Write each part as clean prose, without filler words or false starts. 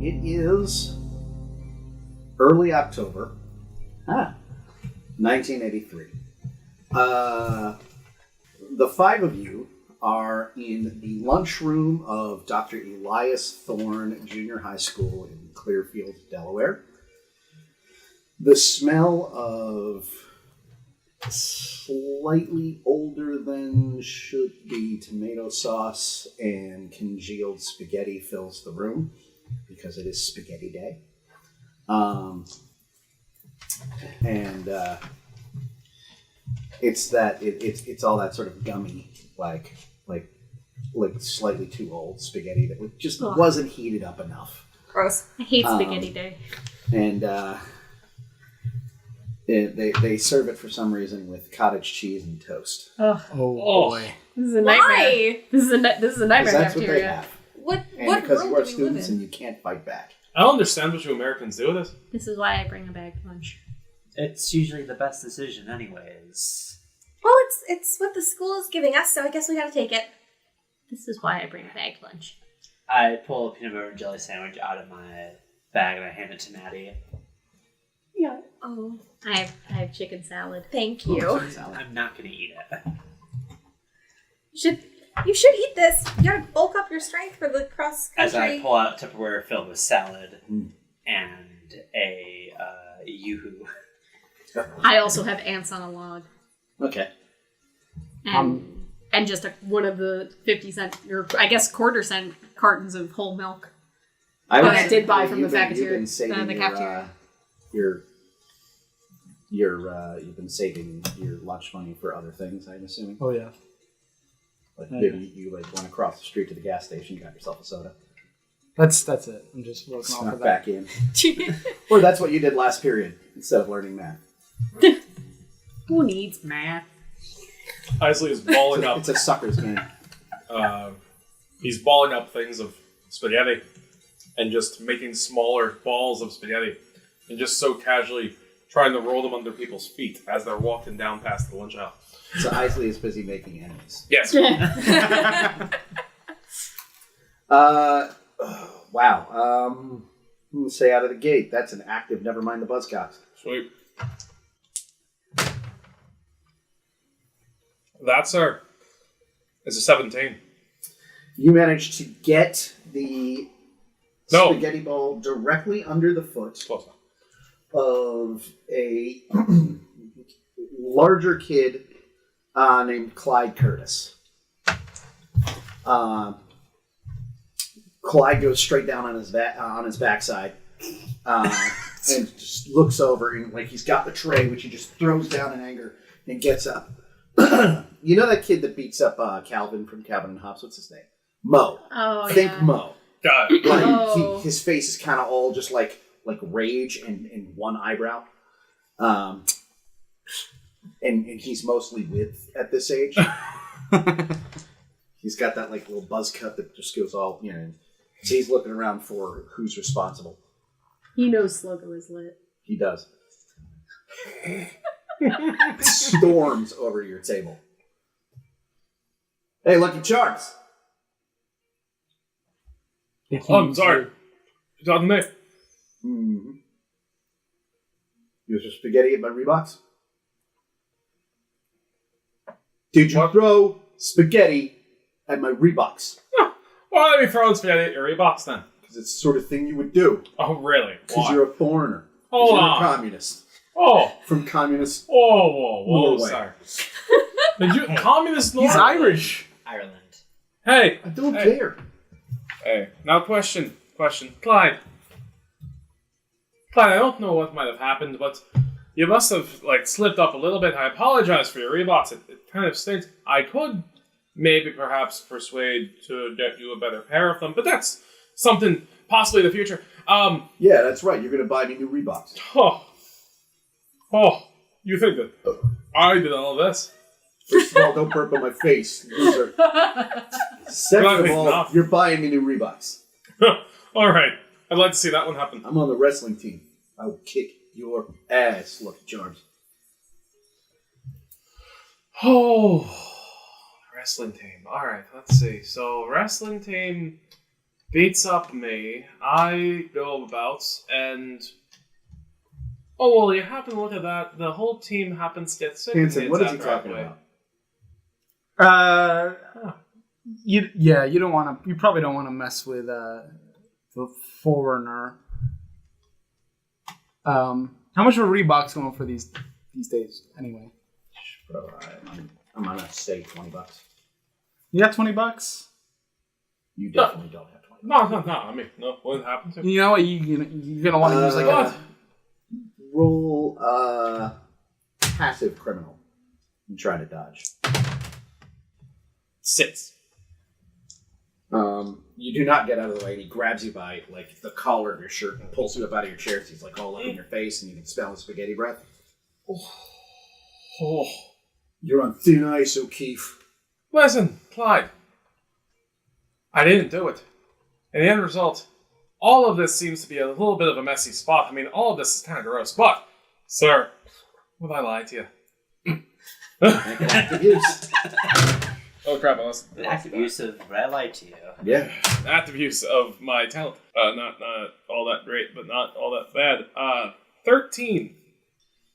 It is early October, 1983. The five of you are in the lunchroom of Dr. Elias Thorne Junior High School in Clearfield, Delaware. The smell of slightly older than should be tomato sauce and congealed spaghetti fills the room because it is spaghetti day. It's all that sort of gummy, like slightly too old spaghetti that just wasn't heated up enough. Gross. I hate spaghetti day. And they serve it for some reason with cottage cheese and toast. Oh boy. This is a nightmare. Why? This is a nightmare That's what they cafeteria. have. What Because world you are do we live students in? and you can't fight back. I don't understand what you Americans do with this. This is why I bring a bag lunch. It's usually the best decision anyways. Well, it's what the school is giving us, so I guess we gotta take it. This is why I bring a bag lunch. I pull a peanut butter and jelly sandwich out of my bag and I hand it to Maddie. Yeah. Oh, I have chicken salad. thank you. I'm not going to eat it. You should eat this. You gotta bulk up your strength for the cross As I country. pull out Tupperware filled with salad and a yoo-hoo. I also have ants on a log. Okay. And just one of the 50-cent, or I guess quarter-cent cartons of whole milk. I did buy from the cafeteria. You've been saving your lunch money for other things, I'm assuming. Oh, yeah. Like maybe you went across the street to the gas station, got yourself a soda. That's it. I'm just working off Snuck of that. back in. Or that's what you did last period instead of learning math. Who needs math? Eisley is balling up. It's a sucker's game. He's balling up things of spaghetti and just making smaller balls of spaghetti and just so casually trying to roll them under people's feet as they're walking down past the lunch aisle. So Eisley is busy making enemies. Yes. Wow. I'm going to say out of the gate, that's an active never mind the buzzcocks. Sweet. That's our... It's a 17. You managed to get the spaghetti ball directly under the foot of a larger kid named Clyde Curtis. Clyde goes straight down on his backside and just looks over and like he's got the tray, which he just throws down in anger and gets up. You know that kid that beats up Calvin from Calvin and Hobbes? What's his name? Mo. Oh, Think yeah. Mo. Got it. Like, his face is kind of all just like rage and one eyebrow. And he's mostly with at this age. He's got that like little buzz cut that just goes all, so he's looking around for who's responsible. He knows Sluggo is lit. He does. Storms over your table. Hey, Lucky Charms. Oh, I'm sorry. You're talking to me. Mm-hmm. You some spaghetti at my Reeboks? Did you throw spaghetti at my Reeboks? Why are you throwing spaghetti at your Reeboks then? Because it's the sort of thing you would do. Oh, really? Because Why? you're a foreigner. Hold you're on. a communist. Oh. From communist Whoa, Norway. sorry. Did you communist Norway? He's Irish. Ireland. Hey. I don't care. Hey. Now question. Clyde, I don't know what might have happened, but you must have, slipped up a little bit. I apologize for your Reeboks. It kind of stinks. I could maybe perhaps persuade to get you a better pair of them, but that's something possibly in the future. Yeah, that's right. You're going to buy me new Reeboks. Oh, you think that I did all this? First of all, don't burp on my face, loser. Second of all, you're buying me new Reeboks. All right. I'd like to see that one happen. I'm on the wrestling team. I will kick your ass, Lucky Charms. Oh, wrestling team. All right, let's see. So, wrestling team, beats up me. I go about and... Oh, well, you happen to look at that. The whole team happens to get sick. Hanson, what is he talking about? You don't want to. You probably don't want to mess with the foreigner. How much are Reeboks going for these days anyway? Bro, I'm gonna say $20. You got $20? You definitely don't have 20. No. I mean, no. What happened to? You know what? You're gonna want to use like what? Roll passive criminal and try to dodge. 6. You do not get out of the way, and he grabs you by like the collar of your shirt and pulls you up out of your chair. So he's like all up in your face, and you can smell the spaghetti breath. Oh. You're on thin ice, O'Keefe. Listen, Clyde. I didn't do it. And the end result, all of this seems to be a little bit of a messy spot. I mean, all of this is kind of gross, but, sir, would I lie to you? Make an active use. Oh crap, I lost An active use of what I lied to you. Yeah. active use of my talent. Not all that great, but not all that bad. 13.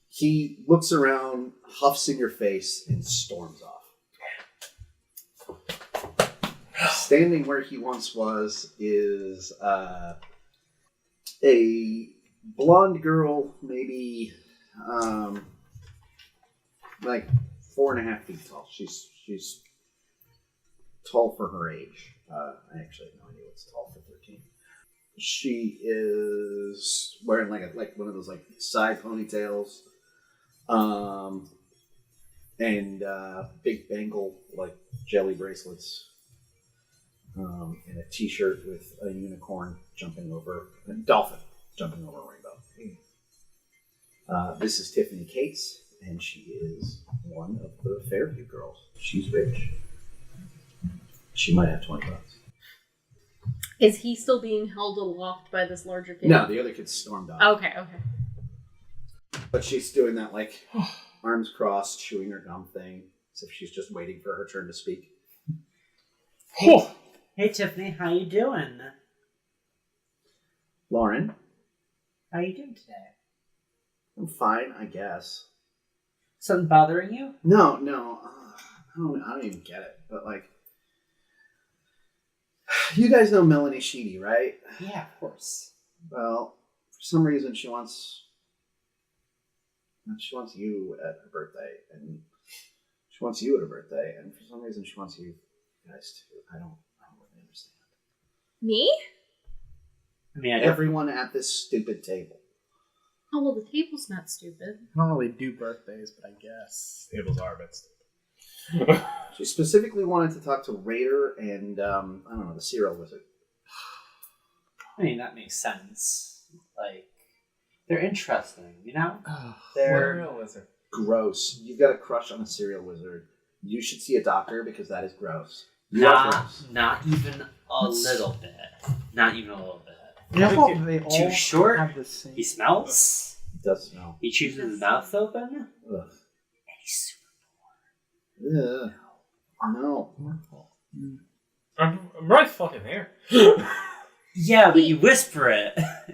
He looks around, huffs in your face, and storms off. Standing where he once was is a blonde girl, maybe like 4.5 feet tall. She's tall for her age. I actually have no idea what's tall for 13. She is wearing like one of those like side ponytails, and big bangle like jelly bracelets, and a T-shirt with a unicorn a dolphin jumping over a rainbow. This is Tiffany Cates, and she is one of the Fairview girls. She's rich. She might have $20. Is he still being held aloft by this larger kid? No, the other kid stormed off. Okay. But she's doing that, like, arms crossed, chewing her gum thing, as if she's just waiting for her turn to speak. Hey Tiffany, how you doing? Lauren? How you doing today? I'm fine, I guess. Something bothering you? No. I don't even get it. But, like, you guys know Melanie Sheedy, right? Yeah, of course. Well, for some reason she wants you at her birthday, and she wants you at her birthday, and for some reason she wants you guys too. I don't really understand. Me? I mean, Everyone at this stupid table. Oh, well, the table's not stupid. I don't really do birthdays, but I guess. Tables are a bit stupid. She specifically wanted to talk to Rader and, I don't know, the serial wizard. I mean, that makes sense. Like, they're interesting, you know? They're a wizard. Gross. You've got a crush on a serial wizard. You should see a doctor because that is gross. You are gross. Not even a little bit. Not even a little bit. Yeah, well, they all Too short. have the same. He smells. It does smell. He chews his mouth open. Ugh. And he's super Ugh. No. I'm right fucking here. Yeah, but you whisper it,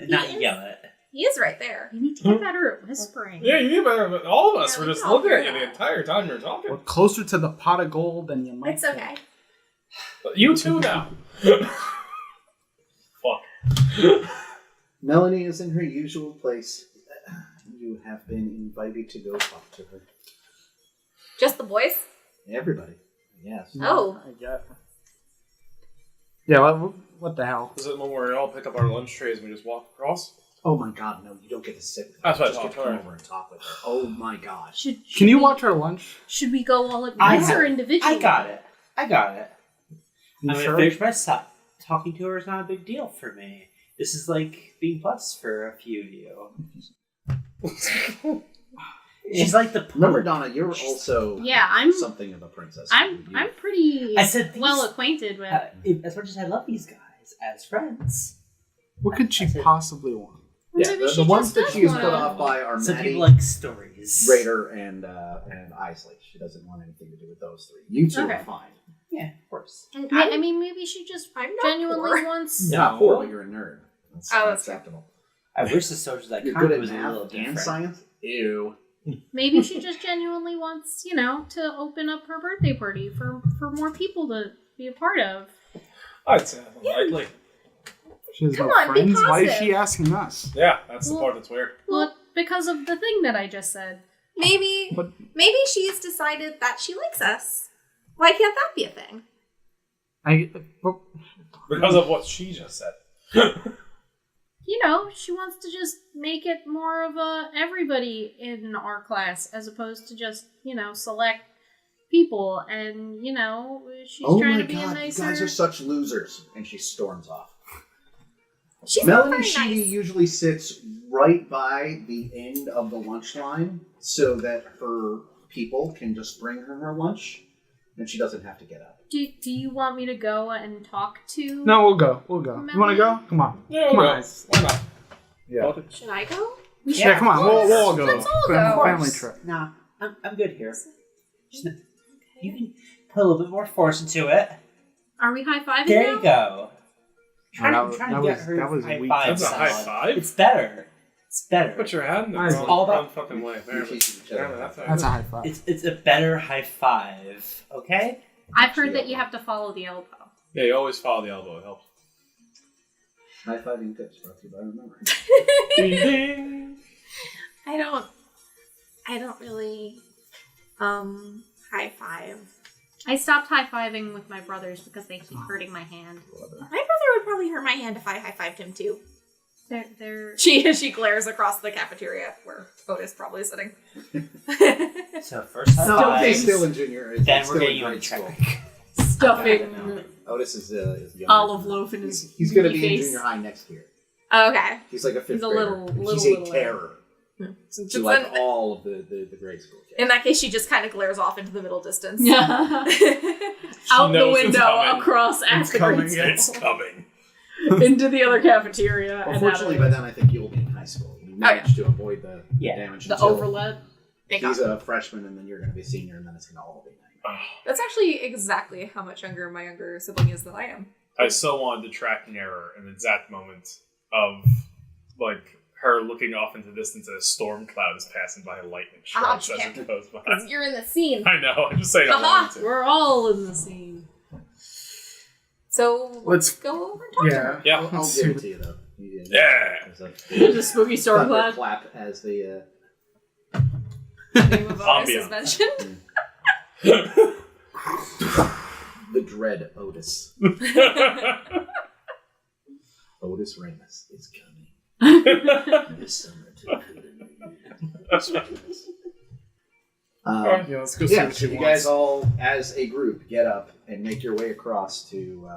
not Yes. yell it. He is right there. You need to get better at whispering. Yeah, you better. But all of us Yeah, were we just can all looking at hear you the that. entire time you were talking. We're closer to the pot of gold than you might It's think. okay. You too now. Fuck. Melanie is in her usual place. You have been invited to go talk to her. Just the boys? Everybody. Yes. Oh. I get. Yeah, what the hell? Is it when we all pick up our lunch trays and we just walk across? Oh my god, no, you don't get to sit with her. That's what I Just get thought, to come sorry. over and talk with her. Oh my god. Can you watch our lunch? Should we go all at I once or have- individually? I got it. You I'm sure? gonna finish my side. Talking to her is not a big deal for me. This is like being plus for a few of you. She's like the Pope. Remember, Donna, you're also Yeah, I'm something of a princess. I'm pretty I said these- well acquainted with. As much as I love these guys as friends, What could she I said- possibly want? Yeah, Maybe the she ones just that does she is wanna- put off by are some Maddie, people like stories. Rader, and Eisley. She doesn't want anything to do with those three. You two Okay. are fine. Yeah, of course. I mean, maybe she just I'm not genuinely poor. wants. You're not poor, but you're a nerd. That's Oh, that's unacceptable. I wish the socials that You're kind good at was a little math and different. science? Ew. Maybe she just genuinely wants, to open up her birthday party for more people to be a part of. I'd say unlikely. She has Come no on, be friends. Why is positive. she asking us? Yeah, that's the Well- part that's weird. Well, because of the thing that I just said. Maybe she's decided that she likes us. Why can't that be a thing? Because of what she just said. She wants to just make it more of a everybody in our class as opposed to just, select people. And, she's Oh trying my to be a god, nicer... you guys are such losers. And she storms off. She's Melanie very Sheedy nice. usually sits right by the end of the lunch line so that her people can just bring her lunch and she doesn't have to get up. Do you want me to go and talk to... No, we'll go. You want to go? Come on. Yeah, Come we'll on. go. Why not? Yeah. Should I go? Yeah, come on. We'll all go. Let's all go. Family trip. Nah, I'm good here. You can put a little bit more force into it. Are we high-fiving There now? you go. that I'm was- trying that to get was- her that was high weak. five That's a high sound. five? It's better. It's better. Put your hand in the Nice. wrong, All about- wrong fucking way. There, You teach each other. that's That's a high five. It's a better high five. Okay. I've heard that you have to follow the elbow. Yeah, you always follow the elbow. It helps. High-fiving tips brought to you by Remember. Ding ding. I don't really high five. I stopped high-fiving with my brothers because they keep hurting my hand. My brother would probably hurt my hand if I high fived him too. They're... She glares across the cafeteria where Otis probably is sitting. So first high No, five. he's still in junior. Then still we're getting in you on grade school. track. Stuffing Otis is younger. olive loaf in his He's going to be in face. junior high next year. Okay. He's like a fifth He's a grader. little He's a little terror So to like all of the grade school kids. in that case, she just kind of glares off into the middle distance. Yeah. Out the knows it's window, coming. across It's after coming, grade yeah. school. It's coming. Into the other cafeteria. and Unfortunately, out by of then I think you'll be in high school. You managed to avoid the damage. the until overlap. Thank He's God. a freshman, and then you're going to be a senior, and then it's going to all be nice. That's actually exactly how much younger my younger sibling is than I am. I so wanted to track an error in the exact moment of, like, her looking off into the distance and a storm cloud is passing by, lightning strikes as champ. it goes by. Because you're in the scene. I know, I'm just saying I Haha. wanted to. We're all in the scene. So Let's- go over and talk to her. Yeah. I'll Let's give see it to you, though. Yeah. There's a There's a spooky storm cloud. clap as the... Name of Otis is Ambiance. mentioned. the dread Otis. Otis Ramos is coming. This summer to Yeah, let's go see yeah, what so she you wants. guys all, as a group, get up and make your way across to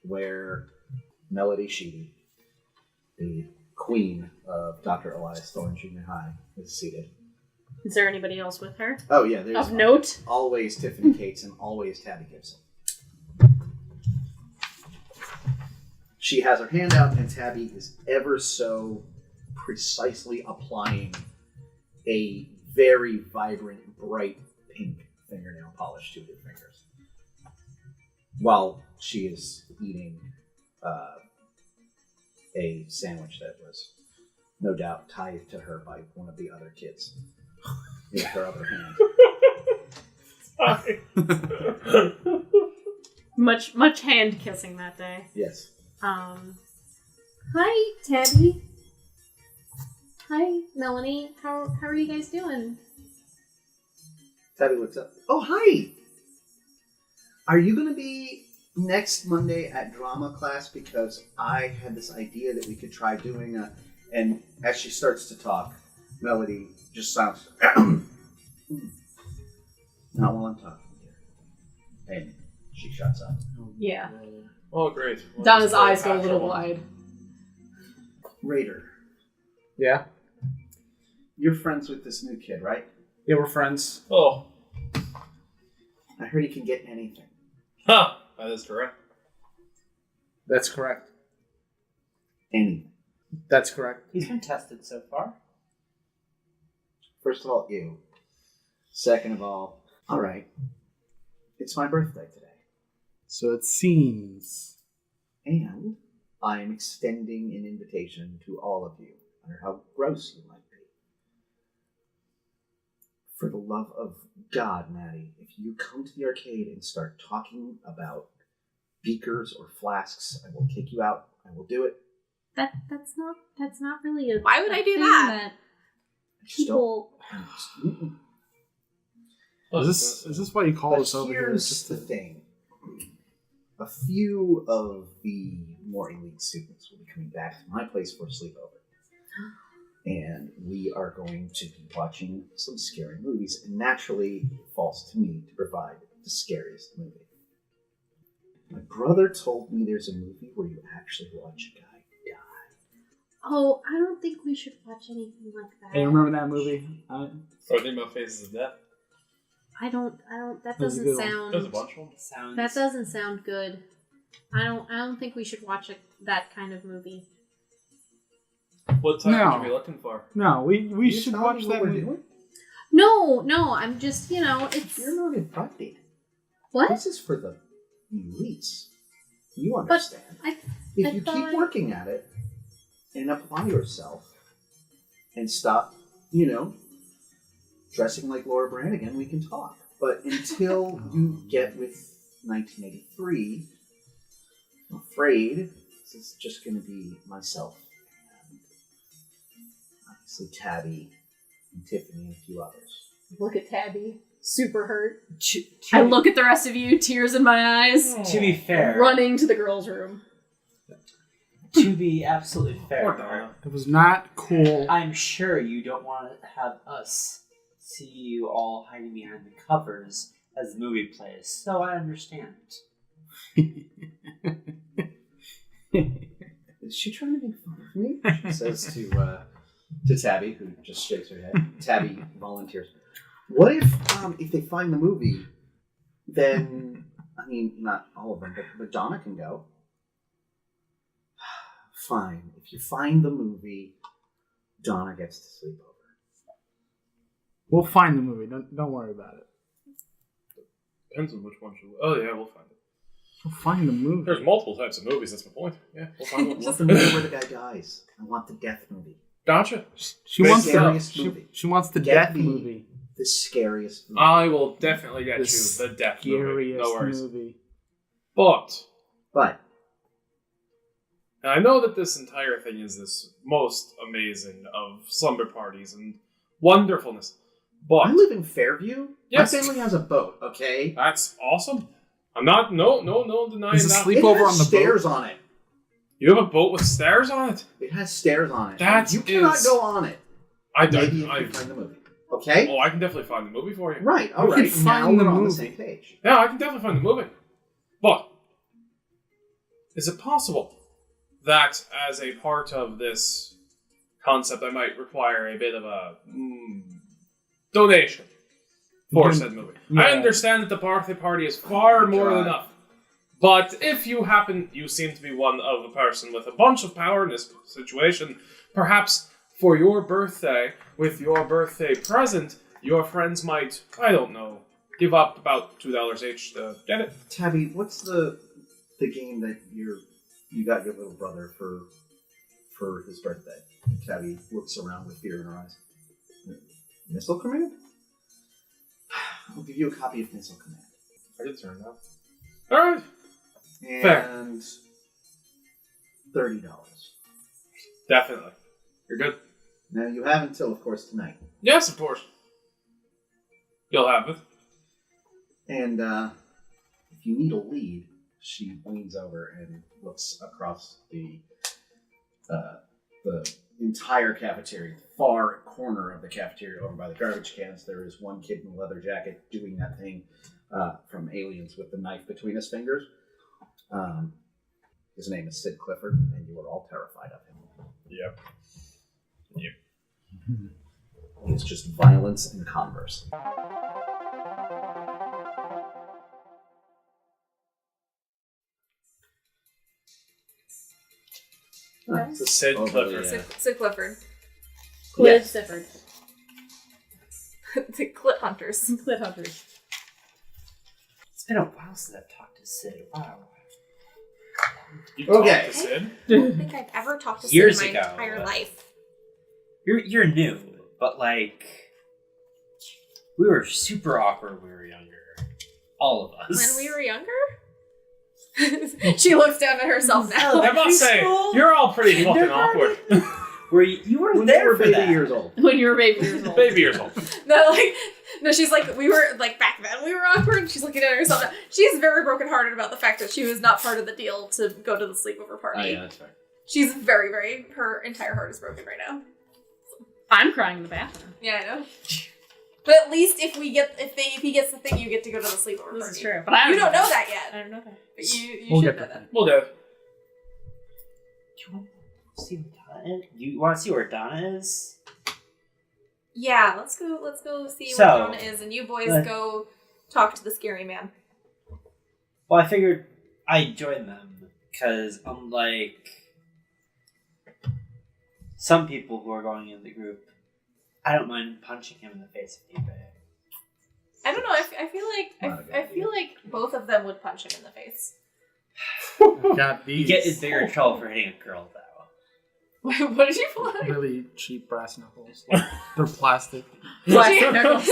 where Melody Sheedy, the queen of Dr. Elias Thorne Junior High, is seated. Is there anybody else with her? Oh, yeah, there's Of note? always Tiffany Cates and always Tabby Gibson. She has her hand out, and Tabby is ever so precisely applying a very vibrant, bright pink fingernail polish to her fingers while she is eating a sandwich that was no doubt tied to her by one of the other kids with her other hand. Much hand kissing that day. Yes. Hi, Tabby. Hi, Melanie. How are you guys doing? Tabby looks up. Oh, hi! Are you going to be next Monday at drama class? Because I had this idea that we could try doing a... And as she starts to talk, Melody just sounds... Not while I'm talking here. And she shuts up. Yeah. Oh, great. Donna's eyes go a little wide. Rader, Yeah? you're friends with this new kid, right? Yeah, we're friends. Oh. I heard he can get anything. Huh. That is correct. That's correct. Anything. That's correct. He's been tested so far. First of all, ew. Second of all right. It's my birthday today. So it seems. And I am extending an invitation to all of you, no matter how gross you might be. For the love of God, Maddie, if you come to the arcade and start talking about beakers or flasks, I will kick you out. I will do it. That's not really a. Why would I do thing that? People. Is this why you call But us over here? here's Just the thing. A few of the more elite students will be coming back to my place for a sleepover. And we are going to be watching some scary movies. And naturally, it falls to me to provide the scariest movie. My brother told me there's a movie where you actually watch a guy die. Oh, I don't think we should watch anything like that. Hey, remember that movie? So I think about Faces of Death. I don't. That That was a doesn't good one. sound. There's a bunch of them. Sounds. That doesn't sound good. I don't think we should watch that kind of movie. What time No. would you be looking for? No, we You should tell watch me that what we're movie. doing? No, I'm just, it's... You're not invited. What? This is for the elites. You understand. I if you thought keep working at it and apply yourself and stop, dressing like Laura Branigan, we can talk. But until you get with 1983, I'm afraid this is just going to be myself and obviously Tabby and Tiffany and a few others. Look at Tabby. Super hurt. I look at the rest of you, tears in my eyes. To be fair, Running to the girls' room. to be absolutely Poor fair, Donna. It was not cool. I'm sure you don't want to have us see you all hiding behind the covers as the movie plays, so I understand. Is she trying to make fun of me? She says to Tabby, who just shakes her head. Tabby volunteers. What if they find the movie, then, not all of them, but Donna can go. Fine. If you find the movie, Donna gets to sleep over. We'll find the movie. Don't worry about it. Depends on which one you... Oh, yeah, we'll find it. We'll find the movie. There's multiple types of movies, that's my point. Yeah, we'll find I one. want the movie where the guy dies. I want the death movie. Gotcha. She wants Scariest the movie. she wants the Get death me movie. The scariest movie. I will definitely get The you the death movie. Scariest No worries. movie. But... But And I know that this entire thing is this most amazing of slumber parties and wonderfulness. But I live in Fairview. Yes. My family has a boat, okay? that's awesome. I'm not no denying Is it that. sleep- It Sleepover has on the boat? stairs on it. You have a boat with stairs on it? It has stairs on it. That You cannot is- go on it. I Maybe if don't. you find the movie. Okay? Oh, I can definitely find the movie for you. Right, all We right. can Now find the we're on the movie. same page. Yeah, I can definitely find the movie. But is it possible that as a part of this concept, I might require a bit of a donation for said movie? Yeah. I understand that the birthday party is far more than enough. But if you seem to be one of a person with a bunch of power in this situation, perhaps for your birthday, with your birthday present, your friends might, I don't know, give up about $2 each to get it. Tabby, what's the game that you got your little brother for his birthday? And Tabby looks around with fear in her eyes. Missile Command? I'll give you a copy of Missile Command. I did turn it out. Alright. And $30. Definitely. You're good. Now you have until, of course, tonight. Yes, of course. You'll have it. And if you need a lead, she leans over and looks across the entire cafeteria, the far corner of the cafeteria over by the garbage cans. There is one kid in a leather jacket doing that thing from Aliens with the knife between his fingers. His name is Sid Clifford, and you are all terrified of him. Yep. It's just violence and converse. Nice. It's Sid overly, Clifford. Sid Clifford. Clit Yes. Sifford. The Clit Hunters. Clit Hunters. It's been a while since I've talked to Sid. Wow. You Okay. talked to Sid? I don't think I've ever talked to Years Sid in my ago. entire life. You're new, but like we were super awkward when we were younger. All of us. When we were younger? She looks down at herself now. I must say, you're all pretty fucking awkward. Were you were When there they were for baby that. years old. When you were baby years old. Baby years old. No, she's like, we were, like, back then we were awkward. She's looking at herself now. She's very brokenhearted about the fact that she was not part of the deal to go to the sleepover party. Oh, yeah, that's fair. She's very, very, her entire heart is broken right now. I'm crying in the bathroom. Yeah, I know. But at least if he gets the thing, you get to go to the sleepover party. This is true. But I You don't know that I yet. don't know that. But you We'll should get know to that. Well, Dad. Do you want to see where Donna is? You want to see where Donna is? Yeah, let's go see So, where Donna is, and you boys let- go talk to the scary man. Well, I figured I'd join them because unlike some people who are going in the group, I don't mind punching him in the face if need be. I don't know, I feel Not a good like I feel like both of them would punch him in the face. Got You these get in bigger trouble for hitting a girl, though. What did you pull out? really cheap brass knuckles. Like, they're plastic. Plastic knuckles.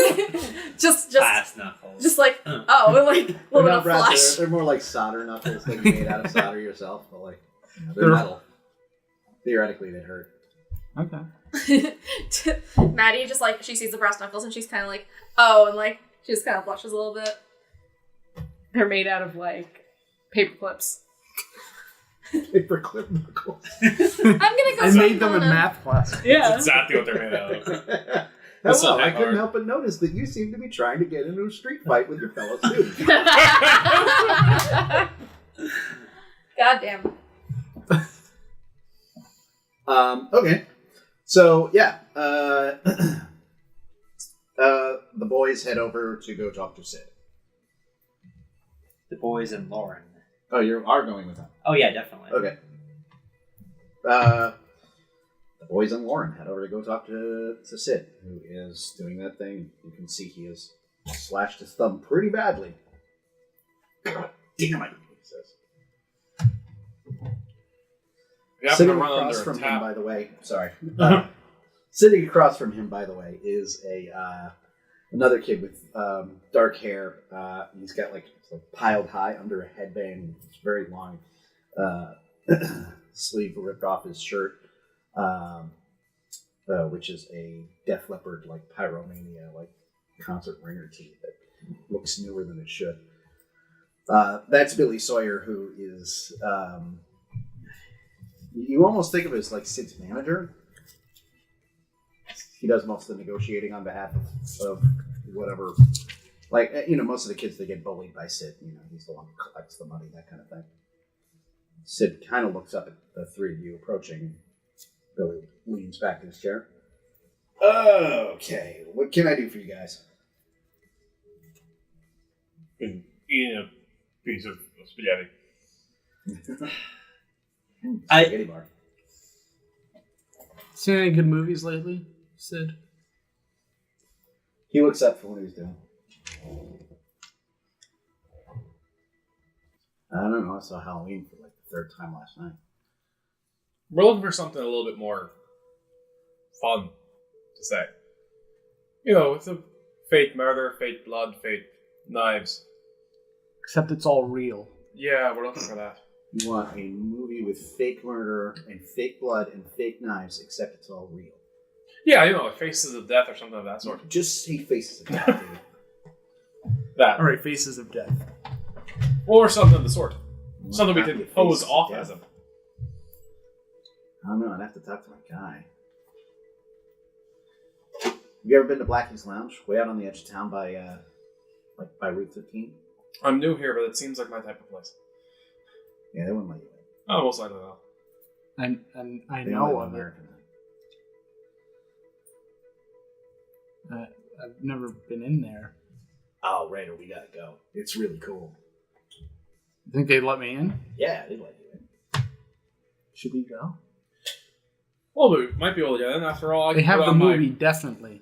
just Glass knuckles. just like Uh. oh, and like a They're little bit not of brass, flash. they're more like solder knuckles that you made out of solder yourself, but like, they're They're- metal. Theoretically, they'd hurt. Okay. Maddie just like she sees the brass knuckles and she's kind of like oh, and like she just kind of blushes a little bit. They're made out of like paper clips. Paperclip knuckles. I'm gonna go. I see made them in Donna. math class. That's exactly what they're made out of. This'll Hello, I hit couldn't hard. help but notice that you seem to be trying to get into a street fight with your fellow students. God damn. Okay. So, yeah. The boys head over to go talk to Sid. The boys and Lauren. Oh, you are going with them. Oh, yeah, definitely. Okay. The boys and Lauren head over to go talk to Sid, who is doing that thing. You can see he has slashed his thumb pretty badly. God damn it, he says. You happen Sitting to run across under a from him, tap. by the way. Sorry. Sitting across from him, by the way, is another kid with dark hair. He's got like piled high under a headband. It's very long. Sleeve ripped off his shirt, which is a Def Leppard like Pyromania like concert ringer tee that looks newer than it should. That's Billy Sawyer, who is you almost think of it as like Sid's manager. He does most of the negotiating on behalf of whatever. Like, most of the kids, they get bullied by Sid. He's the one who collects the money, that kind of thing. Sid kind of looks up at the three of you approaching. Billy leans back in his chair. Okay, what can I do for you guys? Been eating a piece of spaghetti. Spaghetti bar. Seen any good movies lately, Sid? He looks up for what he was doing. I don't know. I saw Halloween for like the third time last night. We're looking for something a little bit more fun to say. It's a fake murder, fake blood, fake knives. Except it's all real. Yeah, we're looking for that. You want a movie with fake murder and fake blood and fake knives, except it's all real. Yeah, like Faces of Death or something of that sort. Just say Faces of Death, dude. That. All right, Faces of Death. Or something of the sort. Well, Something we not can the pose Faces of off Death. as them. I don't know. I'd have to talk to my guy. You ever been to Blackie's Lounge? Way out on the edge of town by Route 13? I'm new here, but it seems like my type of place. Yeah, they wouldn't let you in. Oh, most likely not. And I They know don't let of it. American in. I've never been in there. Oh, Rader, we gotta go. It's really cool. You think they'd let me in? Yeah, they'd let you in. Should we go? Well, we might be able to get in after all. I They can have put the on movie, definitely.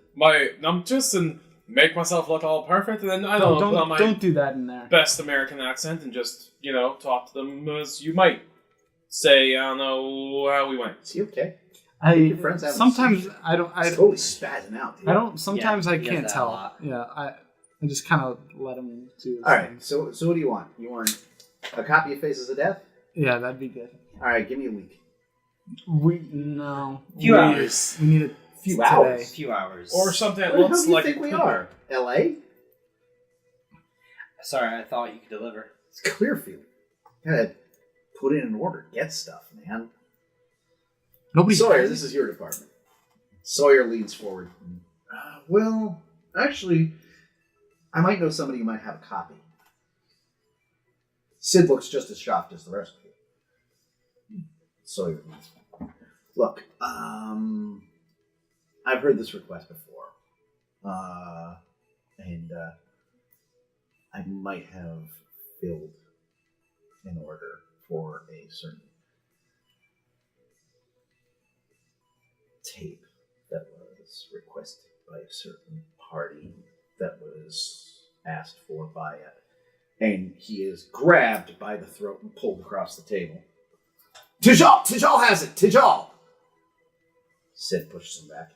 I'm just in make myself look all perfect, and then I don't know, put on my don't do that in there. best American accent and just, talk to them as you might say, I don't know how we went. Is he okay? I friends having a sometimes seizure? I don't. He's totally spazzing out, dude. I don't. Sometimes Yeah, I he does can't that a tell. lot. Yeah, I just kind of let him do his All right, thing. so what do you want? You want a copy of Faces of Death? Yeah, that'd be good. All right, give me a week. Few hours. We need a few Few hours? today. Few hours. Or something that Where the hell looks do you like think we are? L.A.? Sorry, I thought you could deliver. It's Clearfield. Gotta put in an order. Get stuff, man. Nobody. Sawyer, this is your department. Sawyer leans forward. Well, actually, I might know somebody who might have a copy. Sid looks just as shocked as the rest of you. Sawyer leans forward. Look, I've heard this request before. And I might have filled an order for a certain tape that was requested by a certain party that was asked for by it. And he is grabbed by the throat and pulled across the table. Tijal! Tijal has it! Tijal! Sid pushes him back.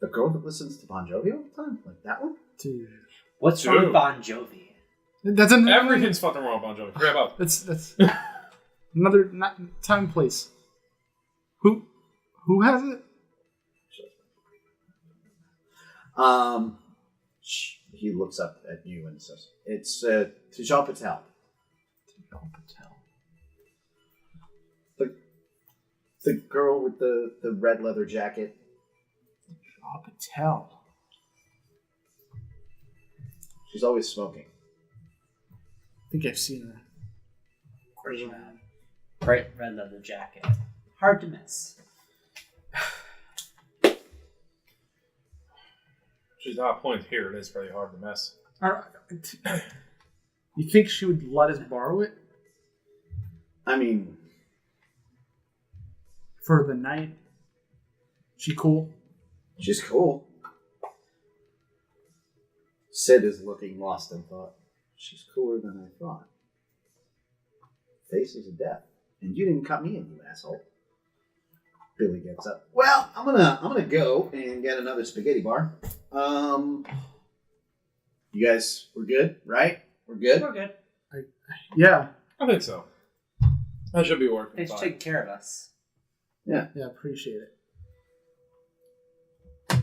The girl that listens to Bon Jovi all the time? Like that one? Dude. What's wrong Dude. with Bon Jovi? That's another. everything's fucking wrong, Bon Jovi. Forget about it. That's another time place. Who has it? He looks up at you and says, "It's Tijal Patel." Tijal Patel. The girl with the red leather jacket. Tijal Patel. She's always smoking. I think I've seen her. Of course you have. Bright red leather jacket. Hard to miss. She's not a point here. It is very hard to miss. You think she would let us borrow it I mean, for the night? She cool? she's cool. Sid is looking lost in thought. She's cooler than I thought. Faces of Death. And you didn't cut me in, you asshole. Billy gets up. Well, I'm gonna go and get another spaghetti bar. You guys, we're good, right? We're good. We're good. Yeah. I think so. That should be working Thanks for fine. taking care of us. Yeah, appreciate it.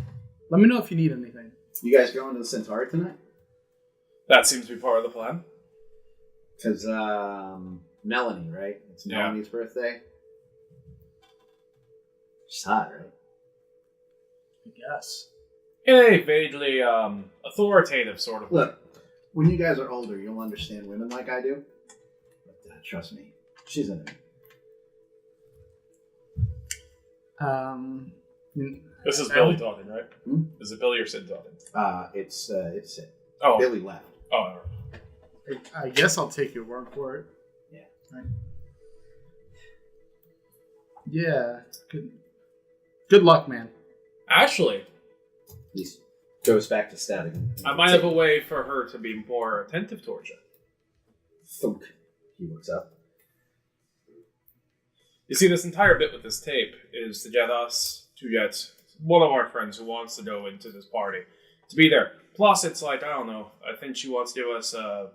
Let me know if you need anything. You guys going to the Centauri tonight? That seems to be part of the plan. Because Melanie, right? It's Yeah. Melanie's birthday. She's hot, right? I guess. In a vaguely authoritative sort of way. Look, when you guys are older, you'll understand women like I do. But trust me, she's in it. This is Billy talking, right? Hmm? Is it Billy or Sid talking? It's Sid. Oh, Billy left. oh, all right. I guess I'll take your word for it. Yeah. Right. Yeah. Good luck, man. Actually, He goes back to stabbing. I might have a way for her to be more attentive towards you. Thunk. He looks up. You see, this entire bit with this tape is to get one of our friends who wants to go into this party to be there. Plus, it's like, I don't know, I think she wants to give us a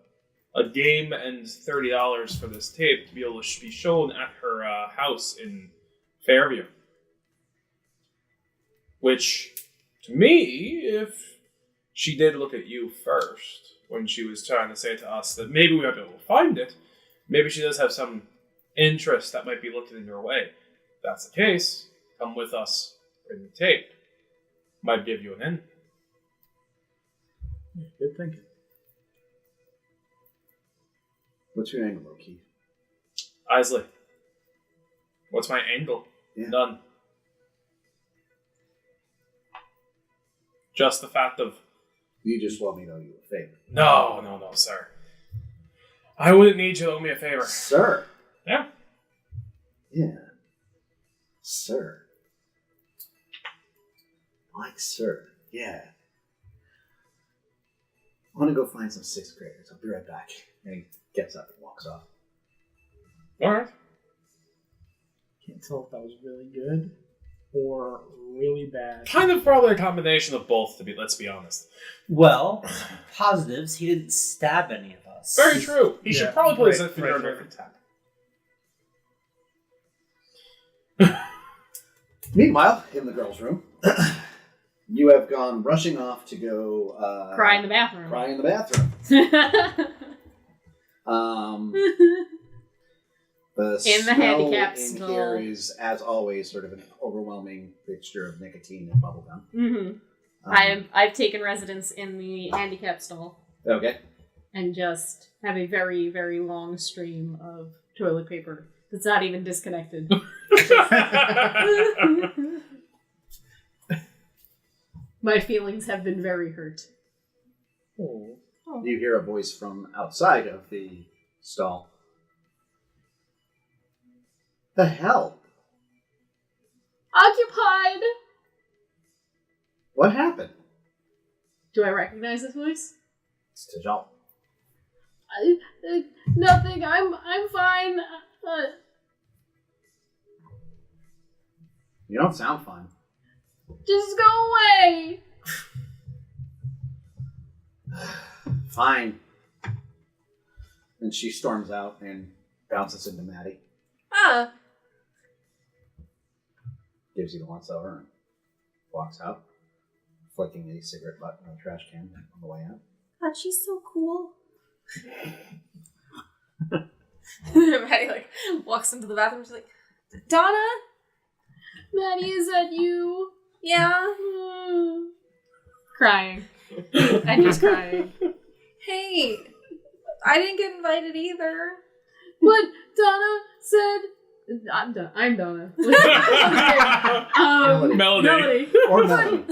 game and $30 for this tape to be able to be shown at her house in Fairview. Which, to me, if she did look at you first when she was trying to say to us that maybe we might be able to find it, maybe she does have some interest that might be looking in your way. If that's the case, come with us, bring the tape. Might give you an in. Good thinking. What's your angle, Keith? Eisley, what's my angle? Yeah. None. Just the fact of, You just want me to owe you a favor. no, sir. I wouldn't need you to owe me a favor. Sir. Yeah. Yeah. Sir. Like sir. Yeah. I want to go find some 6th graders. I'll be right back. And he gets up and walks off. All right. Can't tell if that was really good or really bad. Kind of probably a combination of both, let's be honest. Well, positives, he didn't stab any of us. Very true. He should Yeah, probably put his right, finger right, on right. every tap. Meanwhile, in the girls' room, you have gone rushing off to go Cry in the bathroom. cry in the bathroom. The In the smell handicap in stall. here is, as always, sort of an overwhelming mixture of nicotine and bubblegum. Mm-hmm. I've taken residence in the handicap stall Okay. and just have a very, very long stream of toilet paper that's not even disconnected. My feelings have been very hurt. You hear a voice from outside of the stall. The hell? Occupied! What happened? Do I recognize this voice? It's Tajal. Nothing. I'm fine. You don't sound fine. Just go away. Fine. And she storms out and bounces into Maddie. Ah, Gives you the once over and walks out, flicking a cigarette butt in a trash can on the way out. God, she's so cool. Maddie like walks into the bathroom. She's like, Donna? Maddie, is that you? Yeah. Crying. I'm just crying. Hey, I didn't get invited either. But Donna said... I'm Donna. Melody. Or Melanie.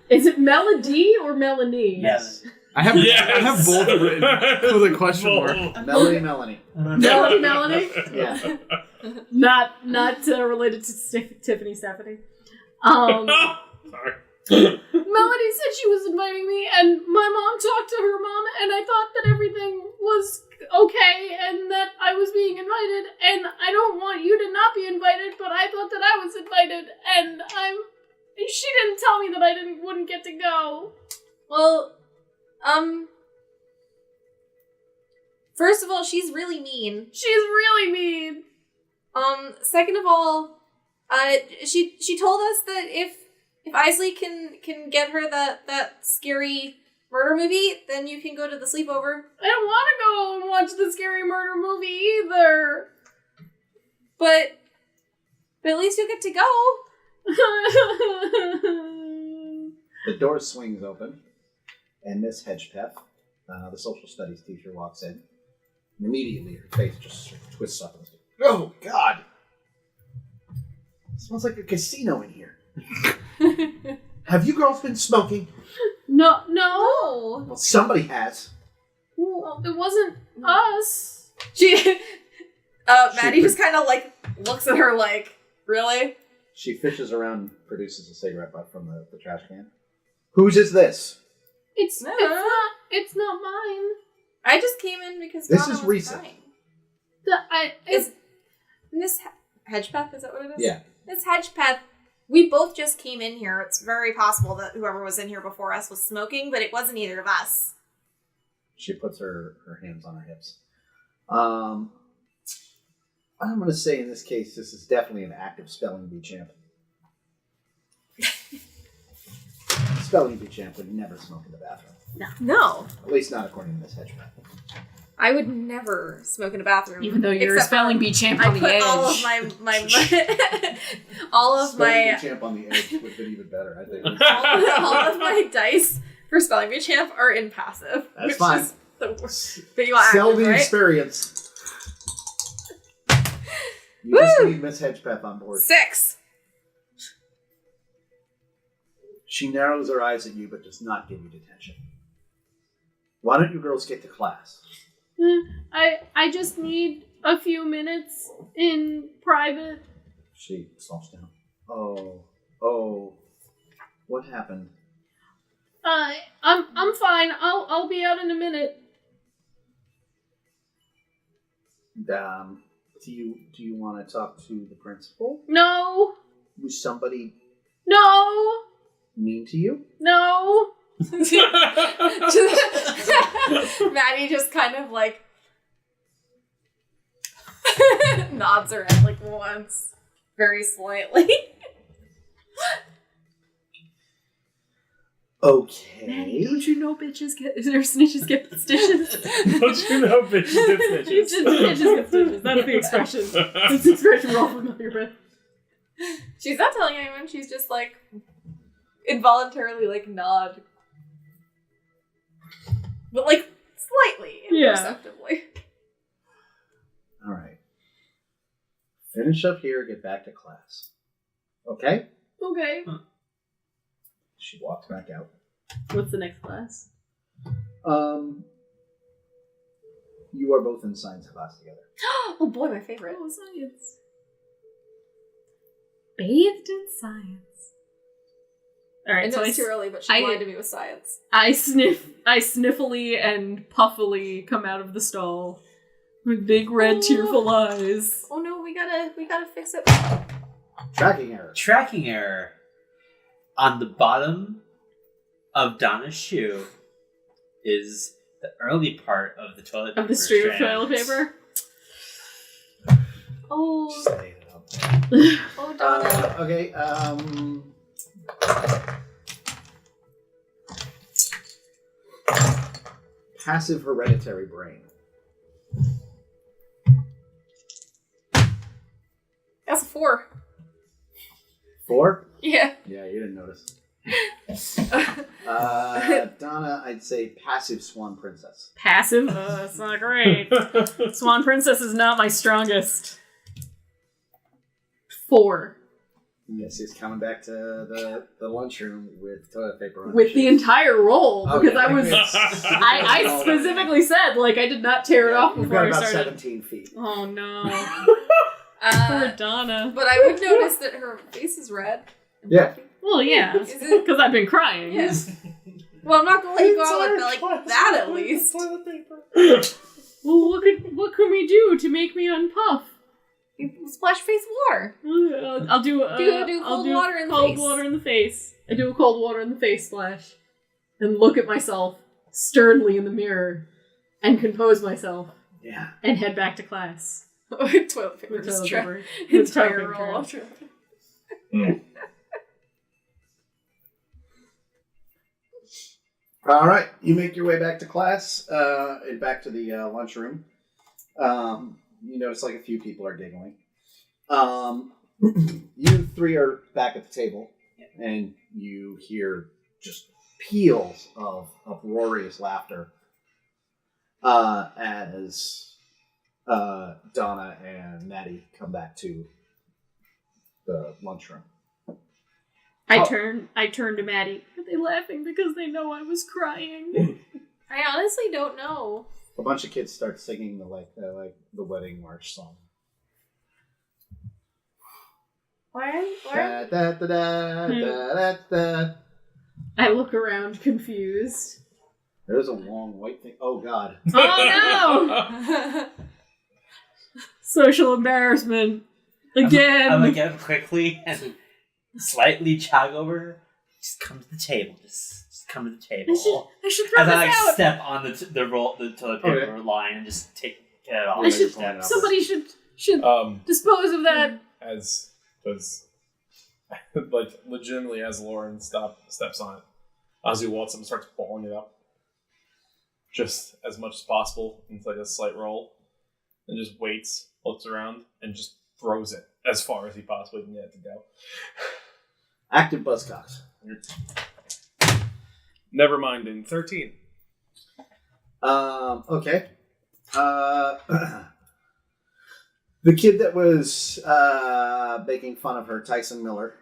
Is it Melody or Melanie? Yes. I have Yes. both written with a question mark. Melanie. Melody? Yeah. Not related to Tiffany Stephanie. Sorry. Melody said she was inviting me, and my mom talked to her mom, and I thought that everything was okay, and that I was being invited, and I don't want you to not be invited, but I thought that I was invited, and she didn't tell me that I wouldn't get to go. Well, first of all, she's really mean. She's really mean. Second of all, she told us that if Eisley can get her that scary murder movie, then you can go to the sleepover. I don't want to go and watch the scary murder movie either. But at least you'll get to go. The door swings open, and Miss Hedgepeth, the social studies teacher, walks in. And immediately, her face just sort of twists up. And goes, oh, God! It smells like a casino in here. Have you girls been smoking? No. Well, somebody has. Well, it wasn't us. She, Maddie just kind of like looks at her like, really? She fishes around and produces a cigarette butt from the trash can. Whose is this? It's not mine. I just came in because This Donna is was recent. crying. It's Miss Hedgepeth, is that what it is? Yeah. Miss Hedgepeth, we both just came in here. It's very possible that whoever was in here before us was smoking, but it wasn't either of us. She puts her hands on her hips. I'm going to say in this case, this is definitely an active spelling bee champ. Spelling bee champ would never smoke in the bathroom. No. At least not according to Miss Hedgepeth. I would never smoke in a bathroom. even though you're a except spelling for- bee champ I on the put edge. all of my all of Spelling my bee champ on the edge would have been even better, I think. all of my dice for spelling bee champ are in passive. That's which fine. is the worst. But you want Sell active, the right? experience. You just Woo! need Miss Hedgepeth on board. 6. She narrows her eyes at you, but does not give you detention. Why don't you girls get to class? I just need a few minutes in private. She slumps down. Oh, what happened? I'm fine. I'll be out in a minute. Do you want to talk to the principal? No. Was somebody No. mean to you? No. Maddie just kind of like nods her head like once, very slightly. Okay. Don't you know bitches get snitches get stitches? Don't you know bitches get stitches? Bitches get stitches. That's the expression. That's the expression we're all familiar with. She's not telling anyone. She's just like involuntarily like nod, but like slightly imperceptibly. All right. Finish up here. Get back to class. Okay. Okay. She walks back out. What's the next class? You are both in science class together. Oh boy, my favorite. Oh, science. Bathed in science. All I right, know so it's too early, but she blinded me with science. I sniffily and puffily come out of the stall with big red tearful eyes. Oh no, we gotta fix it. Tracking error. Tracking error. On the bottom of Donna's shoe is the early part of the toilet paper. Of the stream of toilet strands. paper? Oh, Just laying it up. oh, Donna. Okay. Passive hereditary brain. That's a 4. 4? Yeah. Yeah, you didn't notice. Donna, I'd say passive swan princess. Passive? That's not great. Swan Princess is not my strongest. 4. Yes, he's coming back to the lunchroom with toilet paper on With his the shoes. entire roll, because Okay. I was... I specifically said, like, I did not tear it off You've before got I about started. 17 feet. Oh, no. Poor Donna. But I would notice that her face is red. and Yeah. puffy. Well, yeah, Is it? because I've been crying. Yes. Well, I'm not gonna let you go out with like that at least. Well, what can we do to make me unpuff? You splash face water. I'll do cold water in the cold face. water in the face. I do a cold water in the face splash, and look at myself sternly in the mirror, and compose myself, Yeah. and head back to class. Toilet paper. With Just toilet try paper. entire With roll. toilet paper. All right, you make your way back to class, and back to the lunchroom. You notice like a few people are giggling. You three are back at the table, and you hear just peals of uproarious laughter as Donna and Maddie come back to the lunchroom. I turn to Maddie. Are they laughing because they know I was crying? I honestly don't know. A bunch of kids start singing the wedding march song. Why? Da, da, da, da, da, da, da. I look around confused. There's a long white thing. Oh God! Oh no! Social embarrassment again. I'm gonna get up quickly and slightly jog over. Just come to the table. Just come to the table. I should throw As this I out. step on the toilet paper line and just get it off. I should- Steps. Somebody should dispose of that. As like legitimately as Lauren steps on it, Ozzy walks up and starts balling it up, just as much as possible into like a slight roll, and just waits, looks around, and just throws it as far as he possibly can get it to go. Active buzzcocks. Never mind. In 13. Okay. The kid that was making fun of her, Tyson Miller,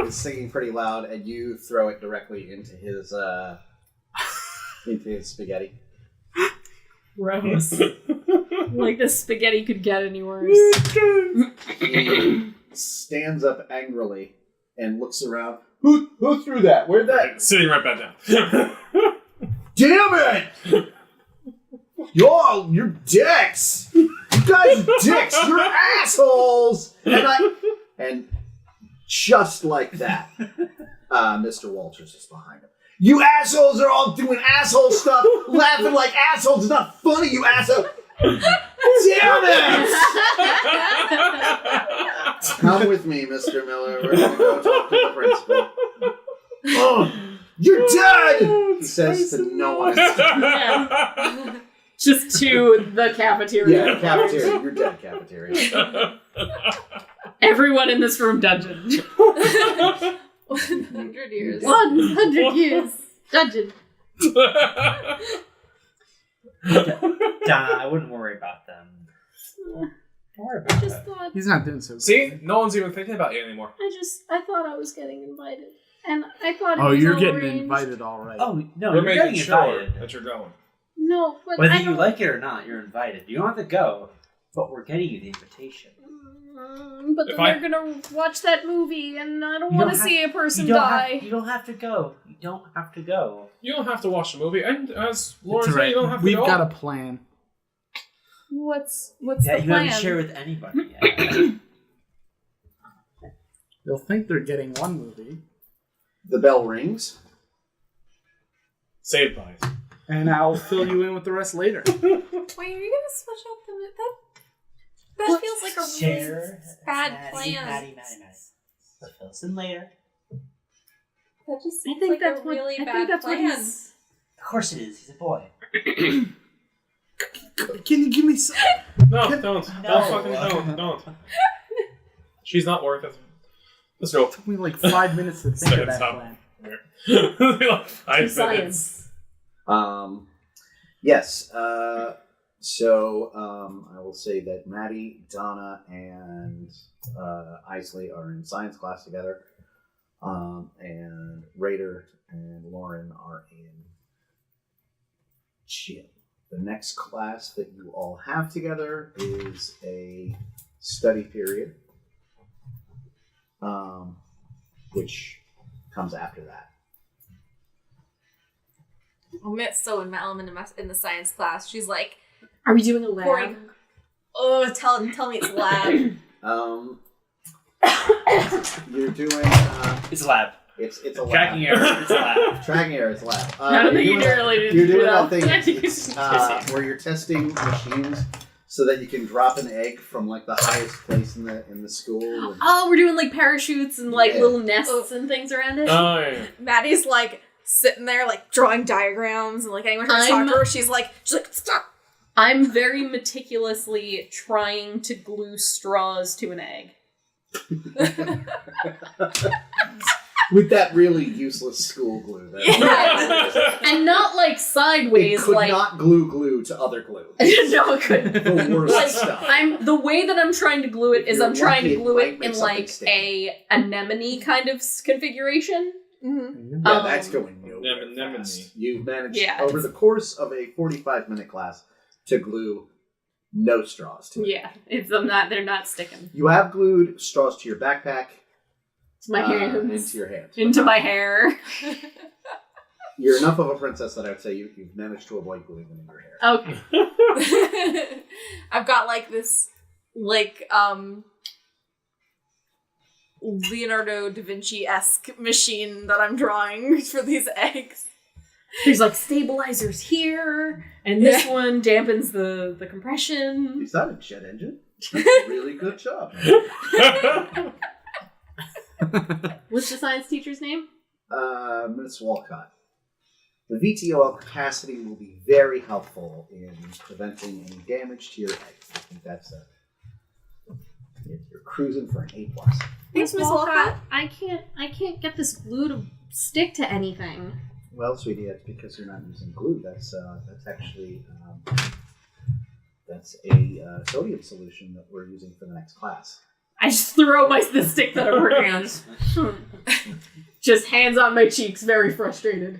is singing pretty loud, and you throw it directly into his spaghetti. Gross. Like this spaghetti could get any worse. He stands up angrily and looks around. Who threw that? Where'd that? Sitting right back down. Damn it! Y'all, you're dicks. You guys are dicks. You're assholes. And just like that, Mr. Walters is behind him. You assholes are all doing asshole stuff, laughing like assholes. It's not funny, you asshole. Damn it! Come with me, Mr. Miller. We're going to go talk to the principal. Oh, you're dead! He says to no one. Yeah. Just to the cafeteria. Yeah, cafeteria. You're dead, cafeteria. Everyone in this room dungeon. 100 years. 100 years. Dungeon. Donna, I wouldn't worry about them. Don't worry about Just them. thought. He's not doing so good. See? No one's even thinking about you anymore. I thought I was getting invited, and I thought. It Oh, was you're all getting arranged. invited all right. Oh, no, We're you're making getting sure invited. that you're going. No, but Whether I you don't- like it or not, you're invited. You don't have to go, but we're getting you the invitation. But If then I- they're gonna watch that movie, and I don't You want to don't see a person You don't die. you don't have to go. You don't have to go. You don't have to watch the movie, and as Lauren It's said, all right. you don't have to We've go. got a plan. What's Yeah, the you plan? haven't shared with anybody yet. They'll think they're getting one movie, The bell rings. Saved by it. and I'll fill you in with the rest later. Wait, are you gonna switch up the that feels like a really Share. bad Maddie. plan. We'll fill us in later. That just I seems think like that's a what. really I bad think that's what plan. he's. Of course it is. He's a boy. Can you give me some? No, don't. Don't. She's not worth it. Let's go. It took me like 5 minutes to think of that Stop. plan. Like 5 minutes. Science. Yes. So I will say that Maddie, Donna, and Eisley are in science class together, and Rader and Lauren are in gym. The next class that you all have together is a study period, which comes after that. So when I'm in the science class, she's like, Are we doing a lab? pouring. Oh, tell me it's lab. You're doing It's a lab. it's a lab. Tracking error. It's a lab. Tracking error is lab. I don't think you really You're doing well. that thing where you're testing machines so that you can drop an egg from like the highest place in the school. And, Oh, we're doing like parachutes and like Yeah. little nests and things around it. Oh, yeah. Maddie's like sitting there like drawing diagrams, and like anyone tries to talk to her, she's like stop. I'm very meticulously trying to glue straws to an egg. with that really useless school glue. That And not like it sideways, could like not glue to other glue. no, it couldn't. The worst Like, stuff. the way that I'm trying to glue it is You're I'm trying lucky to it glue might it make in something like sticky. a anemone kind of configuration. Mm-hmm. Yeah, that's going nowhere Anemone. fast. You've managed Yeah, over the course of a 45-minute class to glue no straws to it. Yeah, if they're not sticking. You have glued straws to your backpack, To my and hands, to your hands. into my hair. You're enough of a princess that I would say you've managed to avoid gluing them in your hair. Okay. I've got like this like Leonardo da Vinci-esque machine that I'm drawing for these eggs. There's like stabilizers here, and this one dampens the compression. Is that a jet engine? That's a really good job. What's the science teacher's name? Miss Walcott. The VTOL capacity will be very helpful in preventing any damage to your eggs. I think that's you're cruising for an A+. Thanks, Miss Walcott. I can't get this glue to stick to anything. Well, sweetie, that's because you're not using glue. That's actually that's a sodium solution that we're using for the next class. I just throw the stick that I'm working on. Just hands on my cheeks, very frustrated.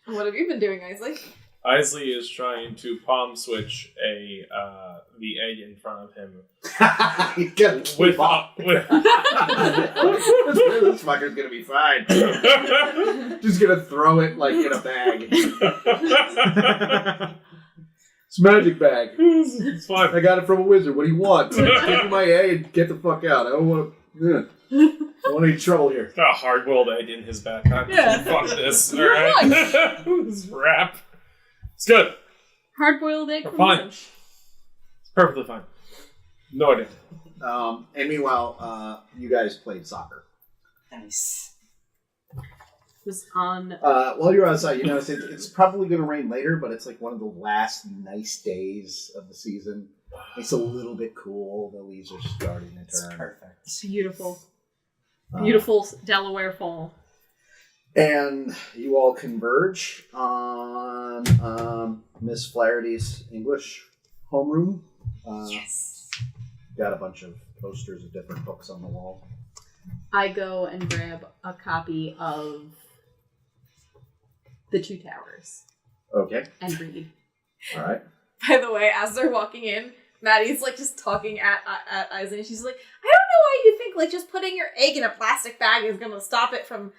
What have you been doing, Eisley? Eisley is trying to palm switch the egg in front of him. He's gonna With this fucker's gonna be fine. Just gonna throw it like in a bag. It's a magic bag. It's fine. I got it from a wizard. What do you want? Give me my egg and get the fuck out. I don't want to. I don't want any trouble here. Got a hard-boiled egg in his backpack. Yeah. Fuck this. All right. This wrap. It's good. Hard-boiled egg We're for fine. lunch. It's perfectly fine. No idea. And meanwhile, you guys played soccer. Nice. Was on. While you're outside, you notice it's probably going to rain later, but it's like one of the last nice days of the season. It's a little bit cool. The leaves are starting to It's turn. perfect. Beautiful. Beautiful Delaware fall. And you all converge on Miss Flaherty's English homeroom. Yes. Got a bunch of posters of different books on the wall. I go and grab a copy of The Two Towers Okay. and read. All right. By the way, as they're walking in, Maddie's like just talking at Eisley, and she's like, I don't know why you think like just putting your egg in a plastic bag is gonna stop it from,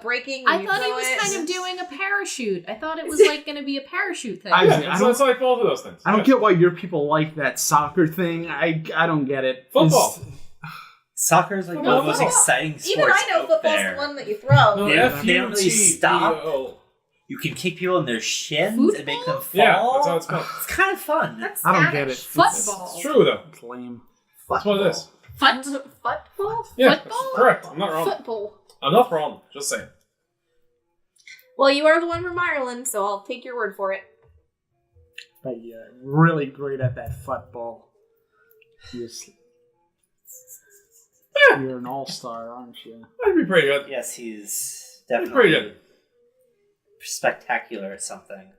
breaking. When I you thought he throw was it. kind of doing a parachute. I thought it was like going to be a parachute thing. I It's like both of those things. don't get why your people like that soccer thing. I don't get it. Football. Soccer is like one of the most exciting sports Even I know out football's there. the one that you throw. No, They don't really stop. F-U-T-B-O. You can kick people in their shins and make them fall. Yeah, that's how it's called. It's kind of fun. That's I don't Spanish. get it. Football. It's true, though. It's lame. That's what it is. Football? Yeah, Football? correct. I'm not wrong. Football. I'm not wrong. Just saying. Well, you are the one from Ireland, so I'll take your word for it. But yeah, really great at that football. You're an all-star, aren't you? That'd be pretty good. Yes, he's That'd be pretty definitely good. spectacular at something.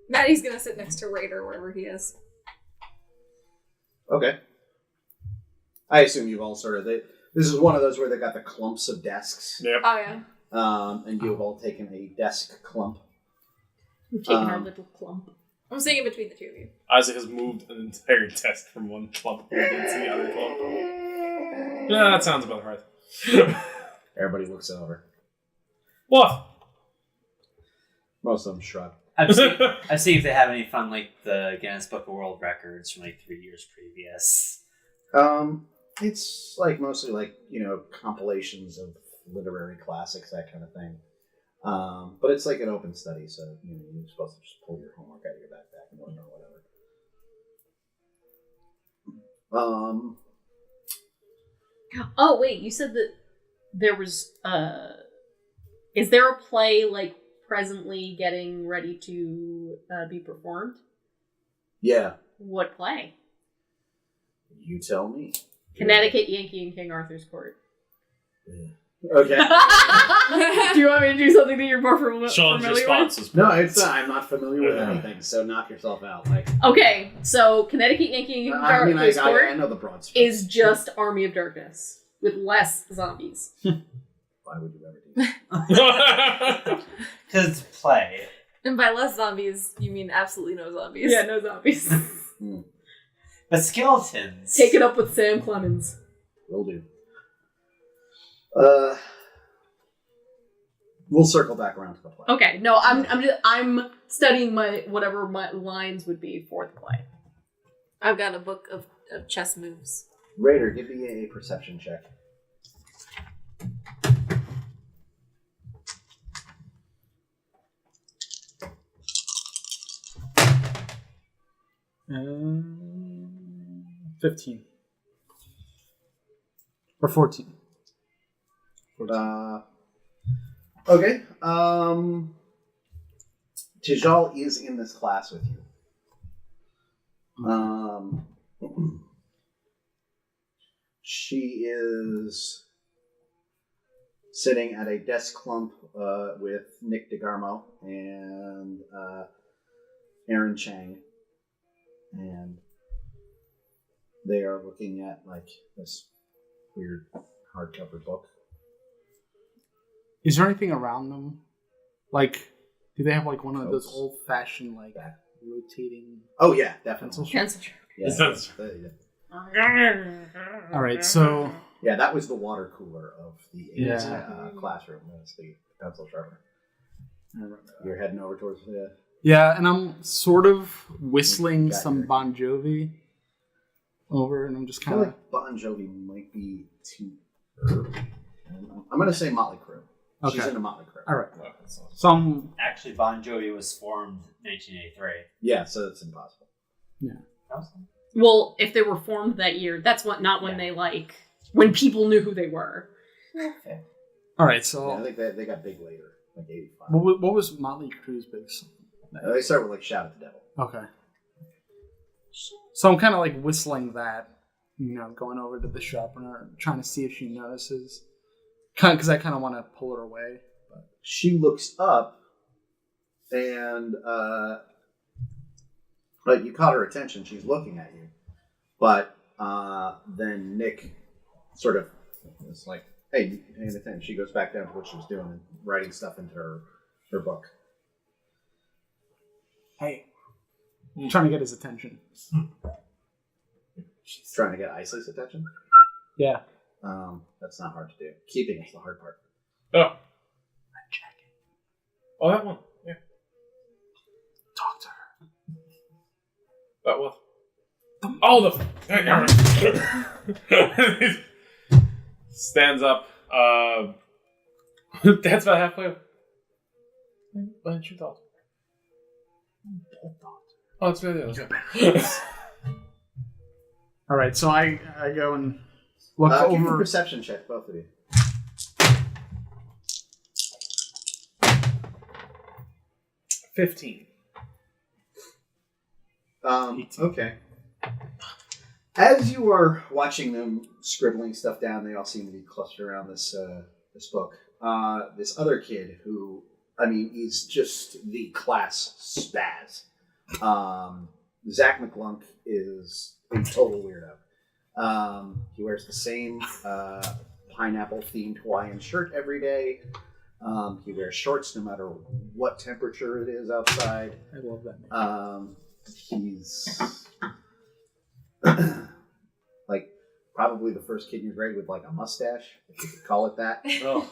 Maddie's gonna sit next to Rader wherever he is. Okay. I assume you've all sort of... This is one of those where they got the clumps of desks. Yep. Oh, yeah. And you've all taken a desk clump. We've taken our little clump. I'm sitting in between the two of you. Isaac has moved an entire desk from one clump into the other clump. Yeah, that sounds about right. Everybody looks over. What? Most of them shrug. I'm seeing if they have any fun, like the Guinness Book of World Records from like 3 years previous. It's like mostly like, compilations of literary classics, that kind of thing. But it's like an open study, so you're supposed to just pull your homework out of your backpack and whatnot, whatever. Oh, wait, you said that there was, is there a play, like, presently getting ready to be performed? Yeah, What play? you tell me. Connecticut Yankee and King Arthur's Court. Okay. Do you want me to do something that you're more Sean's familiar response is No, it's I'm not familiar with anything, so knock yourself out. Like, with? Okay, so Connecticity Yankee and King I mean, Arthur's Court I know the broad strokes. is just Army of Darkness with less zombies. Why would you ever do that? Because it's a play. And by less zombies, you mean absolutely no zombies. Yeah, no zombies. But skeletons. Take it up with Sam Clemens. Will do. We'll circle back around to the play. Okay, no, I'm studying whatever my lines would be for the play. I've got a book of chess moves. Rader, give me a perception check. Uh, 15. Or 14. Okay. Tijal is in this class with you. She is sitting at a desk clump with Nick DeGarmo and Aaron Chang. And they are looking at like this weird hardcover book. Is there anything around them? Like, Do they have like one of those old-fashioned like rotating? Oh yeah, definitely. Pencil sharp. Yeah. All right, so Yeah, that was the water cooler of the classroom. That's the pencil sharpener. You're heading over towards the... Yeah, and I'm sort of whistling Got some your- Bon Jovi over, and I'm just I kind feel of... like Bon Jovi might be too early. I'm going to say Motley Crue. She's Okay. into Motley Crue. All right. So I'm... Actually, Bon Jovi was formed in 1983. Yeah, so it's impossible. Well, if they were formed that year, that's not when they when people knew who they were. All right, so... Yeah, I think they got big later, like 85. What was Motley Crue's big song? They start with like Shout at the Devil. Okay. So I'm kind of like whistling that, going over to the sharpener, trying to see if she notices. Because I kind of want to pull her away. But... She looks up, and like you caught her attention. She's looking at you, but then Nick sort of is like, "Hey, paying attention." She goes back down to what she was doing and writing stuff into her book. Hey, I'm trying to get his attention. She's trying to get Eisley's attention. Yeah. That's not hard to do. Keeping is the hard part. Oh. Oh, that one. Yeah. Talk to her. That one. Oh, the... Stands up. That's about halfway. Why didn't you talk? Oh, it's really All right, so I go and look Give me a over. perception check, both of you. 15. Okay. As you are watching them scribbling stuff down, they all seem to be clustered around this book. This other kid who, is just the class spaz. Zach McClunk is a total weirdo. He wears the same pineapple-themed Hawaiian shirt every day. He wears shorts no matter what temperature it is outside. I love that name. He's like probably the first kid in your grade with like a mustache, if you could call it that. Oh,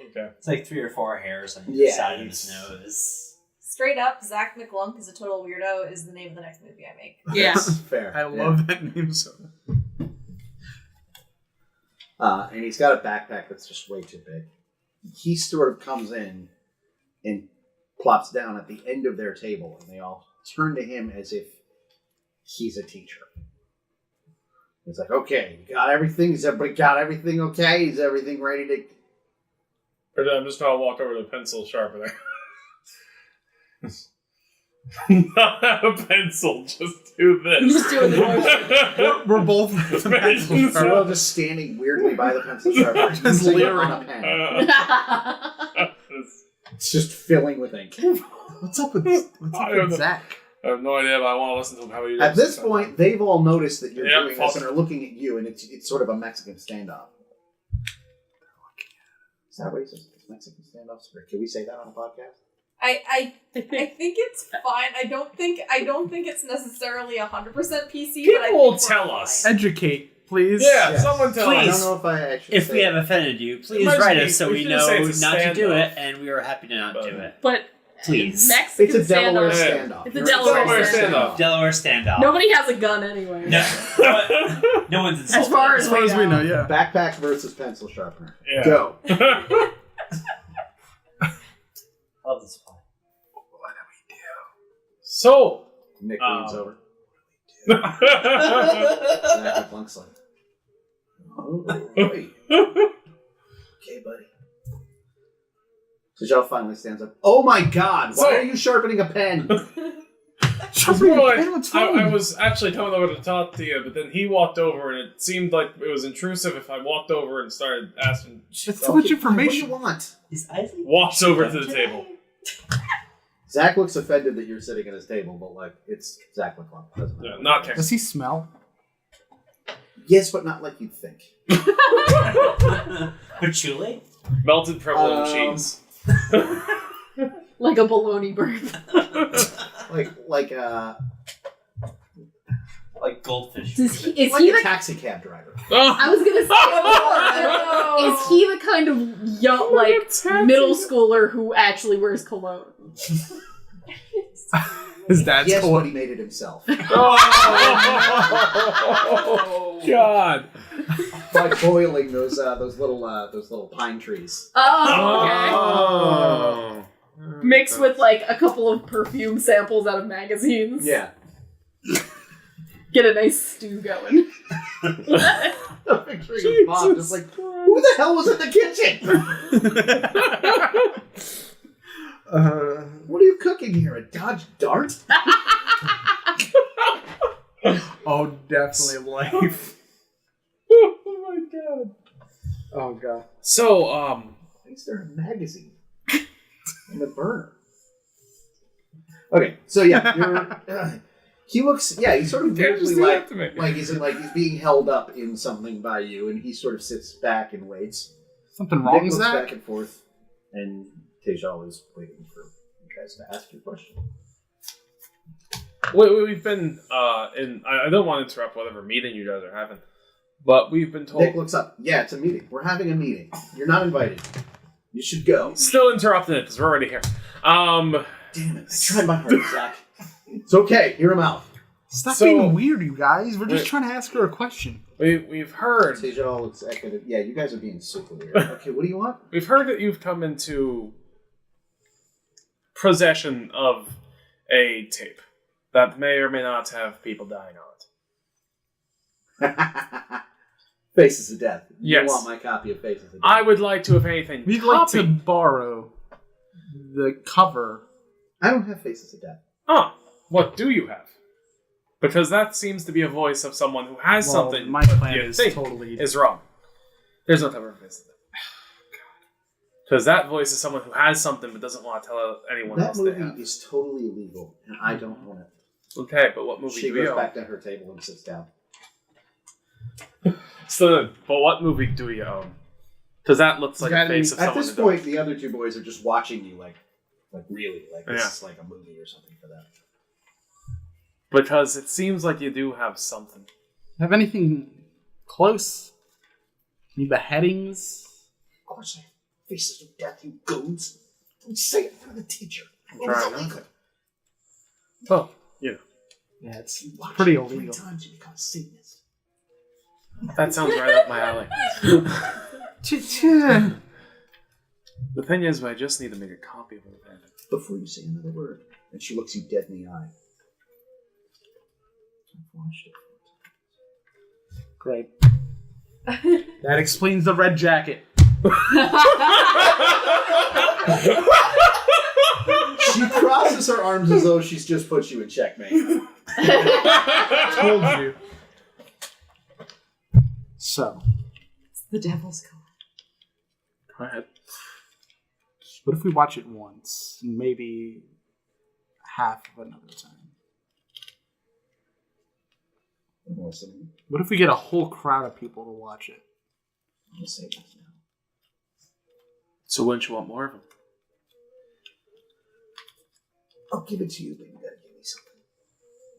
okay. It's like 3 or 4 hairs on Yeah, the side of his nose. Straight up, Zach McClunk is a total weirdo is the name of the next movie I make. Yeah. Fair. I love that name so much. And he's got a backpack that's just way too big. He sort of comes in and plops down at the end of their table, and they all turn to him as if he's a teacher. He's like, "Okay, you got everything? Has everybody got everything okay? Is everything ready to..." I'm just gonna walk over to the pencil sharpener. Not have a pencil, just do this. Just doing the motion. We're both the pencil We're all sharpener. just standing weirdly by the pencil sharpener, Just using it leering. on a pen. It's just filling with ink. What's up with Zach? I have no idea, but I want to listen to him. How he At this point, they've all noticed that you're Yeah, doing this and are looking at you, and it's sort of a Mexican standoff. Is that racist? Mexican standoffs? Or can we say that on a podcast? I think it's fine. I don't think it's necessarily 100% PC. People but I will think tell we're us. fine. Educate, please. Yeah, Yes. someone tell I Please. don't know if I actually If say we that. have offended you, please might write be- us so we we should know say it's a not to do standoff. it, and we are happy to not do it. But Please. Mexican It's a Delaware standoff. standoff. It's a You're Delaware standoff. Delaware standoff. Nobody has a gun anyway. No, no one's insulted. As far As far as we know, yeah. Backpack versus pencil sharpener. Yeah. Go. Love this one. So. Nick leans over. That's Zach McClunk's like, "Oh, wait. Okay, buddy." So Joe finally stands up. "Oh my God! Why So- are you sharpening a pen?" Sharpening more a like, pen, what's I wrong? was actually coming over to talk to you, but then he walked over, and it seemed like it was intrusive if I walked over and started asking. That's too much What do information. you want? Is Eisley? Walks over to the table. Zach looks offended that you're sitting at his table, but like it's Zach McClunk. Doesn't matter. Yeah, not Texas. Does he smell? Yes, but not like you'd think. Patchouli? Melted provolone Um, cheese. Like a baloney bird. Like goldfish. Is like he a the... taxi cab driver. I was gonna say, is he the kind of young, middle schooler who actually wears cologne? His dad's Yes, cool. but he made it himself. Oh God! By boiling those little pine trees. Oh, okay. Oh. Mixed with like a couple of perfume samples out of magazines. Yeah. Get a nice stew going. I'm picturing his mom just like, who the hell was in the kitchen? What are you cooking here? A Dodge Dart? Oh, definitely life. Oh my God! Oh god. So, Why is there a magazine in the burner? Okay, so yeah, you're, he looks. Yeah, he's sort of weirdly like he's being held up in something by you, and he sort of sits back and waits. Something wrong Nick with looks that? back and forth, and Tejal is waiting for you guys to ask your question. we've been in. I don't want to interrupt whatever meeting you guys are having, but we've been told. Nick looks up. Yeah, it's a meeting. We're having a meeting. You're not invited. You should go. Still interrupting it because we're already here. Damn it! I tried my hardest, Zach. It's okay. Hear him out. Stop being weird, you guys. We're just trying to ask her a question. We've heard. Tejal looks academic. Yeah, you guys are being super weird. Okay, what do you want? We've heard that you've come into possession of a tape that may or may not have people dying on it. Faces of Death. Yes. You want my copy of Faces of Death? I would like to, if anything, We'd copy. like to borrow the cover. I don't have Faces of Death. Ah, what do you have? Because that seems to be a voice of someone who has something. My but plan you is think totally... is wrong. There's no cover for this. Because that voice is someone who has something but doesn't want to tell anyone That else they have. movie is totally illegal, and I don't own it. Okay, but what movie She do we goes own? back to her table and sits down. So, but what movie do we own? Because that looks like a face of At someone this who point, the other two boys are just watching you, like really, like this is like a movie or something for them. Because it seems like you do have something. Have anything close? Any beheadings? Of course, I have Faces of Death, you goons. Don't say it in front of the teacher. I'm Well, it's trying not illegal. Oh, you know. Yeah, it's You watch pretty it 3 illegal. times, you become a Satanist. That sounds right up my alley. The thing is, I just need to make a copy of it. Before you say another word, and she looks you dead in the eye. I've watched it. Great. That explains the red jacket. She crosses her arms as though she's just put you in checkmate. Told you. So, It's the devil's color. Go ahead. what if we watch it once, and maybe half of another time? I'm listening. What if we get a whole crowd of people to watch it? I'm gonna say this now. So wouldn't you want more of them? I'll give it to you, but you gotta give me something.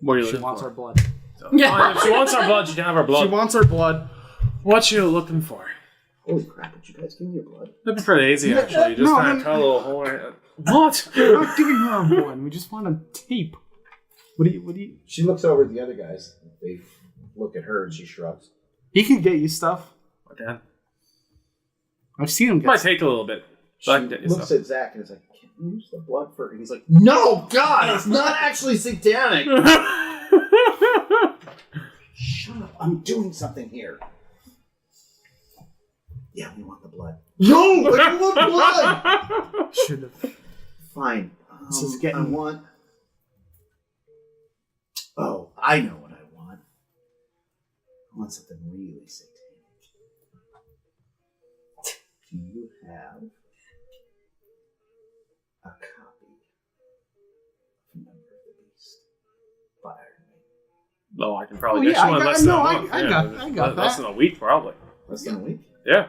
What are you She looking wants for? our blood. So, fine, if she wants our blood, she can have our blood. She wants our blood. What you looking for? Holy crap, did you guys give me your blood? That'd be pretty easy, actually. You just No, kind of no, cut a little hole. What? We're not giving her our blood. We just want a tape. What do you... She looks over at the other guys. They look at her and she shrugs. He can get you stuff. Okay. I've seen him get Might stuff. take a little bit. She But I can get you looks stuff. at Zach and is like, "Can we use the blood for?" And he's like, "No, God, it's not actually satanic." Shut up! I'm doing something here. Yeah, we want the blood. No, I don't want blood. Should have. Fine. This is getting- I want. Oh, I know what I want. I want something really satanic. Do you have a copy of Number of the Beast by Iron Maiden? No, I can probably Oh, get yeah, you one I less got- than no, a I- month. I Yeah, got less that. than a week, probably. Less than a week? Yeah.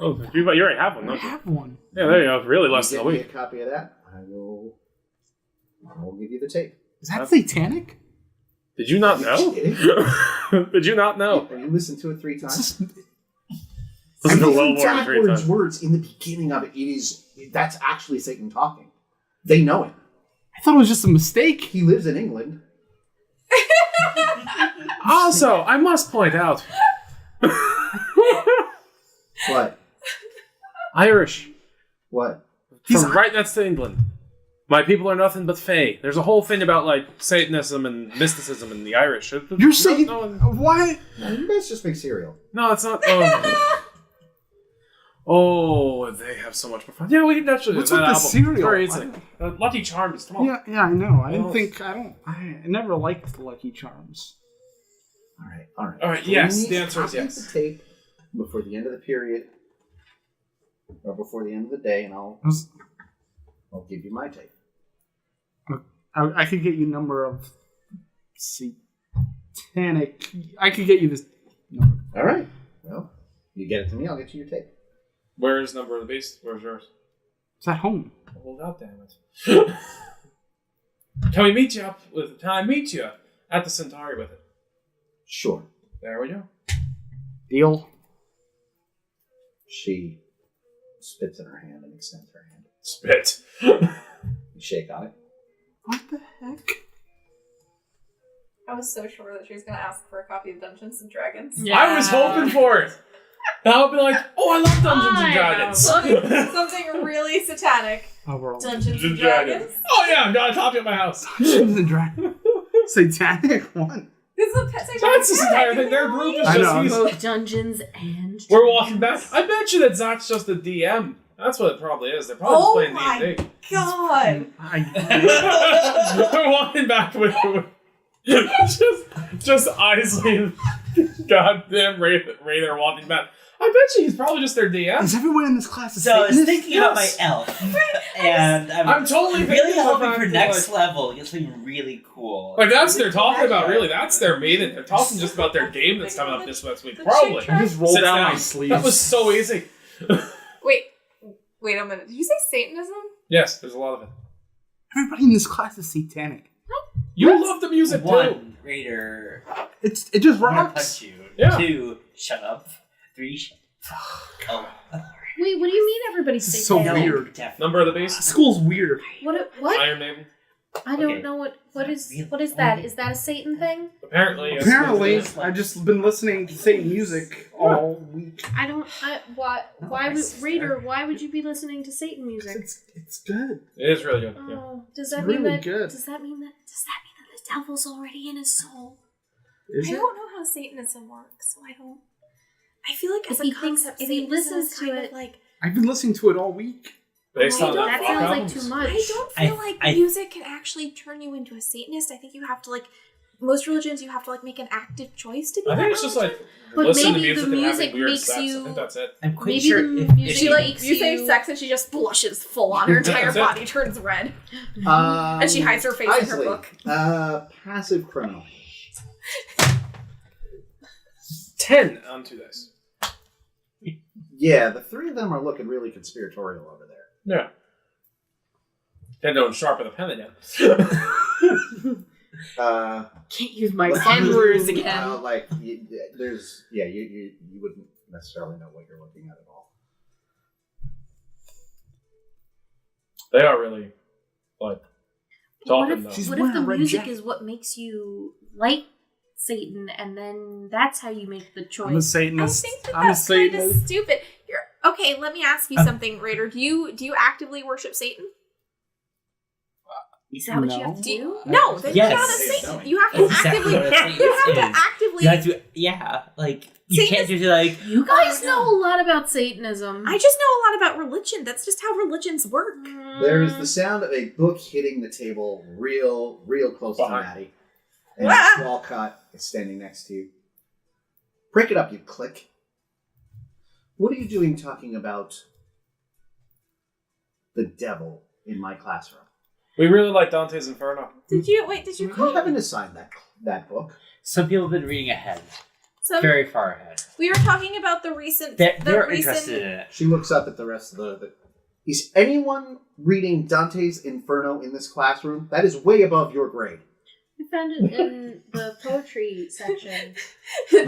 Oh, you already have one, I don't you? have one. Yeah, there you go. Really less than a Give me week. a copy of that. I will give you the tape. Is that satanic? Did you not know? Did you not know? Have you listened to it 3 times? Listen to I well think more than 3 times. words in the beginning of it. That's actually Satan talking. They know it. I thought it was just a mistake. He lives in England. Also, I must point out, What? Irish, What? from right next to England. My people are nothing but fae. There's a whole thing about like Satanism and mysticism in the Irish. You're saying no, why? You guys just make cereal. no, it's not. Oh, they have so much more fun. Yeah, we can actually. What's that with the album. cereal? Very easy. Lucky Charms. Come on. Yeah, I know. I didn't Oh. think. I never liked Lucky Charms. All right. All right, yes, Please the answer is copy yes. The tape before the end of the period, or before the end of the day, and I'll give you my tape. I could get you number of satanic. I could get you this number. All right. Well, you get it to me, I'll get you your tape. Where's Number of the Beast? Where's yours? It's at home. Oh, God damn it. Can I meet you at the Centauri with it? Sure. There we go. Deal. She spits in her hand and extends her hand. Spit. You shake on it. What the heck? I was so sure that she was going to ask for a copy of Dungeons and Dragons. Yeah. I was hoping for it. And I'll be like, oh, I love Dungeons and Dragons. Something really satanic. Overall. Dungeons and Dragons. Oh, yeah, I've got a copy at my house. Dungeons and Dragons. Satanic one. This is a pet That's this entire thing. Their group is I know. just... Dungeons and We're walking back. I bet you that Zach's just a DM. That's what it probably is. They're probably just playing D&D. God. We're walking back with just Eisley and goddamn Rader walking back. I bet you he's probably just their DM. Is everyone in this class a So I was Satanist? thinking about my elf, and I'm totally really thinking hoping about for the, next like, level. Get something really cool. Like that's what they're talking about, really. That's their main. They're talking just about their game that's coming up this week. Probably. I just rolled Sit down down. my sleeves. That was so easy. Wait a minute. Did you say Satanism? Yes, there's a lot of it. Everybody in this class is satanic. You love the music too. 1, Rader, It just I'm gonna rocks. punch you. Yeah. 2, shut up. 3, oh. Wait, what do you mean everybody's This is so satanic? weird. Definitely. Number of the Beast. School's weird. What? Iron Maiden. I don't Okay. know what is Really? that? Is that a Satan thing? Apparently. yes, Apparently, it is. I've just been listening to Satan music all week. Why No, would my sister. Raider? Why would you be listening to Satan music? It's good. It is really good. Yeah. Oh, does that It's mean really that? good. Does that mean that the devil's already in his soul? Is I it? don't know how Satanism works, so I don't. I feel like as If a he thinks- concept, if he Satanism listens is to kind it- of like. I've been listening to it all week. Based I on don't- that That rock sounds like albums. too much. I don't feel like I- music can actually turn you into a Satanist. I think you have to like. Most religions, you have to like make an active choice to be. I think that it's just religion. like But listening to maybe music the and having music weird makes sex. I you- think that's it. I'm quite Maybe sure the if music she makes You say you- sex and she just blushes full on. Her entire That's it. body turns red, And and she hides her face in her book. Passive criminal. 10 on 2 dice. Yeah, the 3 of them are looking really conspiratorial over there. Yeah. Then don't sharpen the pen again. Can't use my But pen you, words again. you wouldn't necessarily know what you're looking at all. They are really like talking though. She's What if the wearing a red music jacket. is what makes you like Satan, and then that's how you make the choice? I'm a I Satanist. think that I'm a that's kind of Satanist. stupid. Okay, let me ask you something, Rader. Do you actively worship Satan? Is that what you have to Do do? you? No, then Yes. you're not a Satan. You have to Exactly actively. what a Satanist You have to is. actively. You have to, yeah, like, you Satan can't just be like, You guys know a lot about Satanism. I just know a lot about religion. That's just how religions work. There is the sound of a book hitting the table real close to Behind. Maddie. And Ah! Walcott is standing next to you. Break it up, you click. What are you doing talking about the devil in my classroom? We really like Dante's Inferno. Did you You haven't assigned that book. some people have been reading ahead. very far ahead. We were talking about the recent. They're interested in it. She looks up at the rest of the. Is anyone reading Dante's Inferno in this classroom? That is way above your grade. I found it in the poetry section.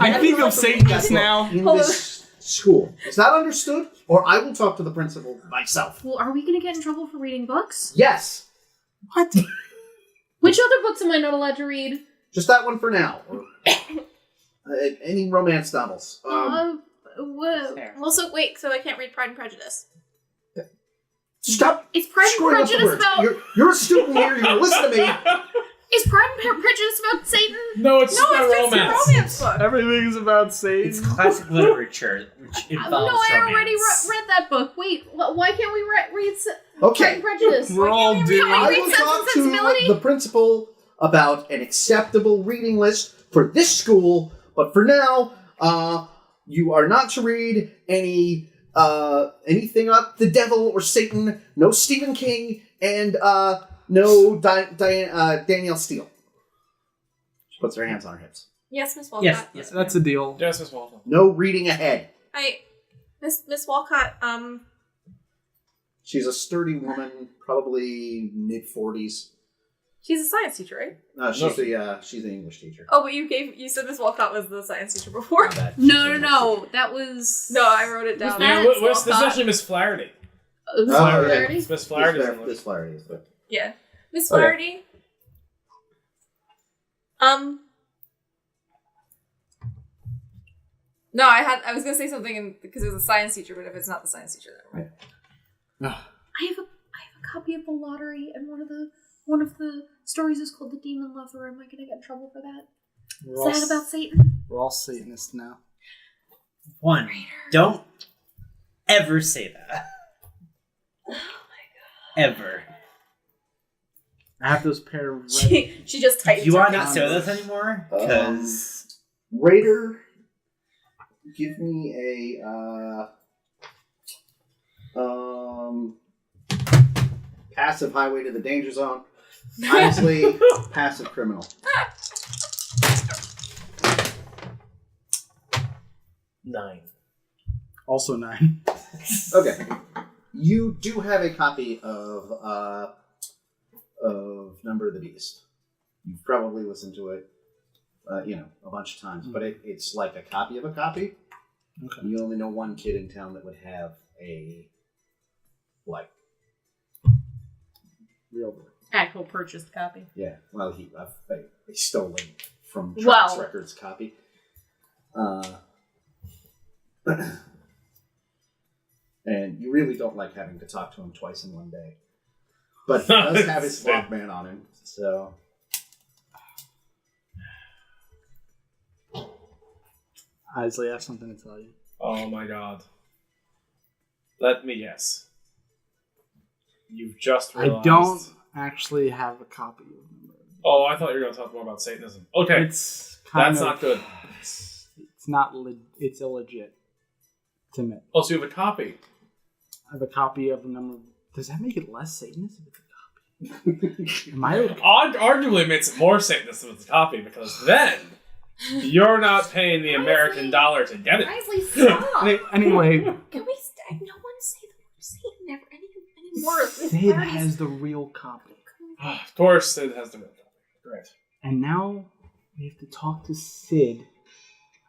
I think of Satan just now. In this school. Is that understood? Or I will talk to the principal myself. Well, are we going to get in trouble for reading books? Yes. What? Which other books am I not allowed to read? Just that one for now. Or, any romance novels. Also, wait. So I can't read Pride and Prejudice. Stop. Is Pride and screwing up the Prejudice words. about? You're a student here. You're going to listen to me. Is Pride and Prejudice about Satan? No, it's No, just it's a just a romance. romance book. Everything's about Satan. It's classic literature, which involves No, I already romance. read that book. Wait, why can't we read Pride Okay. and Prejudice? We're all Can doomed. we I read will Sense and talk to Sensibility? the principal about an acceptable reading list for this school, but for now, you are not to read anything about the devil or Satan, no Stephen King, and no Danielle Steele. She puts her hands on her hips. Yes, Miss Walcott. Yes. That's a deal. Yes, Miss Walton. No reading ahead. Miss Walcott. She's a sturdy woman, probably mid-40s. She's a science teacher, right? No, she's the English teacher. Oh, but you said Miss Walcott was the science teacher before. Not bad. No. That was... No, I wrote it down. Yeah, Miss this is Walcott. actually Miss Flaherty. Flaherty? It's Miss Flaherty. This Flaherty is but Yeah, Miss Okay. Flaherty. No, I was gonna say something because it was a science teacher, but if it's not the science teacher, then right. I have a copy of The Lottery, and one of the stories is called The Demon Lover. Am I going to get in trouble for that? Is that about Satan? We're all Satanists now. One, don't ever say that. Oh my Ever. I have those pair of red. She just tightened. You her are not pants. say this anymore? Because Rader, give me a passive highway to the danger zone. Eisley, passive criminal. 9. Also 9. Okay. You do have a copy of Number of the Beast. You've probably listened to it, a bunch of times, but it's like a copy of a copy. Okay. You only know one kid in town that would have a, Real book. Actual purchased copy. yeah, well, they stole it from Trax Wow. Records copy. And you really don't like having to talk to him twice in one day. But he does have his Walkman on him, so... Eisley, I have something to tell you. Oh my god. Let me guess. You've just realized. I don't actually have a copy of them. Oh, I thought you were going to talk more about Satanism. Okay, It's kind that's of, not good. It's not. It's illegit to me. Oh, so you have a copy. I have a copy of a number. Does that make it less Satanist if it's a copy? Am I? Arguably makes it more Satanist if it's a copy, because then you're not paying the American dollar to get it. Eisley, stop. Anyway, Can we? No one say the word Satan ever anymore. Sid has the real copy, Of course, Sid has the real copy. Great. and now we have to talk to Sid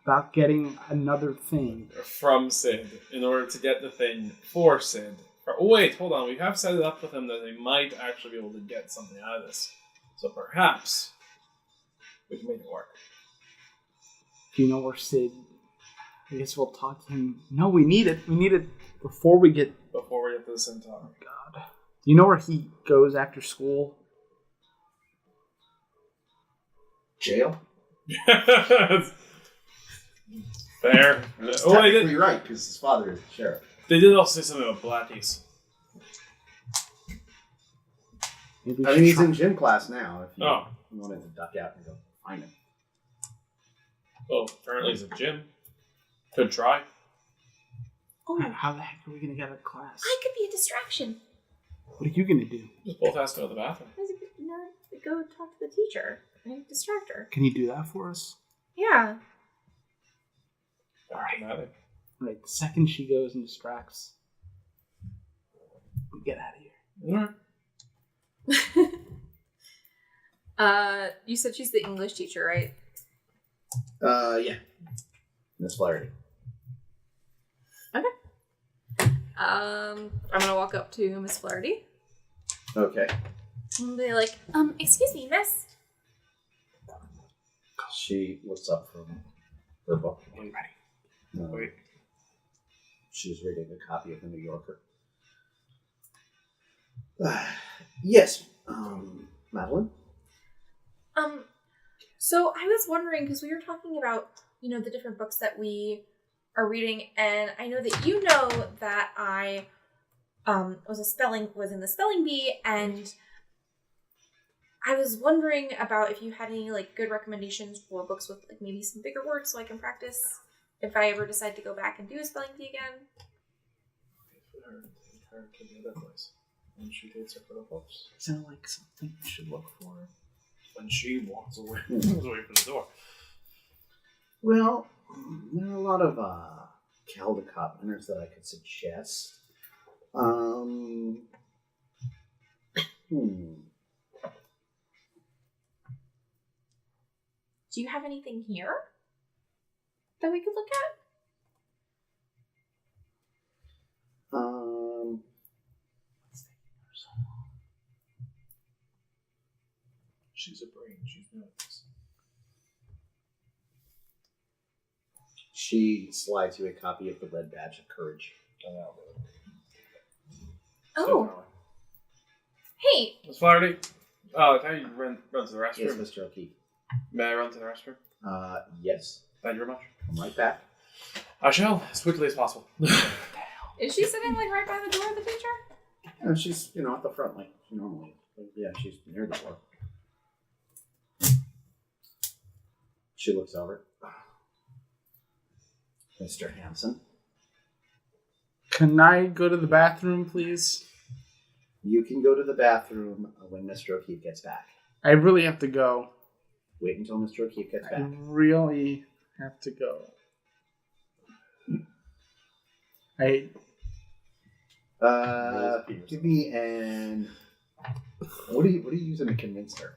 about getting another thing. From Sid, in order to get the thing for Sid. Oh, wait, hold on. We have set it up with him that they might actually be able to get something out of this. So perhaps we can make it work. Do you know where Sid? I guess we'll talk to him. No, we need it. We need it before we get. Before we get to the Centaur. God. Do you know where he goes after school? Jail? Fair. That's Oh, they technically did, right, because his father is the sheriff. they did also say something about blackies. Maybe we I should mean, he's try- in gym class now, if you Oh. wanted to duck out and go find him. Oh, apparently he's a gym. Could try. Oh, How the heck are we gonna get a class? I could be a distraction. What are you gonna do? Just both has to go to the bathroom. Go talk to the teacher and distract her. Can you do that for us? Yeah. Maddie. Right, the second she goes and distracts, we get out of here. Alright. You said she's the English teacher, right? Yeah. Miss Flaherty. I'm gonna walk up to Miss Flaherty. Okay. And be like, excuse me, miss. She looks up from her book. Wait. She's reading a copy of The New Yorker. Yes, Madeline? So I was wondering, because we were talking about, the different books that we are reading, and I know that you know that I was in the spelling bee, and I was wondering about if you had any good recommendations for books with maybe some bigger words so I can practice if I ever decide to go back and do a spelling bee again. When she takes her for the books. Sound like something you should look for. When she walks away from the door. Well, there are a lot of Caldecott winners that I could suggest. Do you have anything here that we could look at? She's a brain. She's nuts. She slides you a copy of the Red Badge of Courage. Oh. Hey. Miss Flaherty. Oh, can you run to the restroom? Yes, Mr. O'Keefe. May I run to the restroom? Yes. Thank you very much. I'm right back. I shall, as quickly as possible. Is she sitting right by the door of the teacher? And she's, at the front like she normally is. Yeah, she's near the door. She looks over. Mr. Hanson. Can I go to the bathroom, please? You can go to the bathroom when Mr. O'Keefe gets back. I really have to go. Wait until Mr. O'Keefe gets I back. really have to go. Give me an... What are you using to convince her?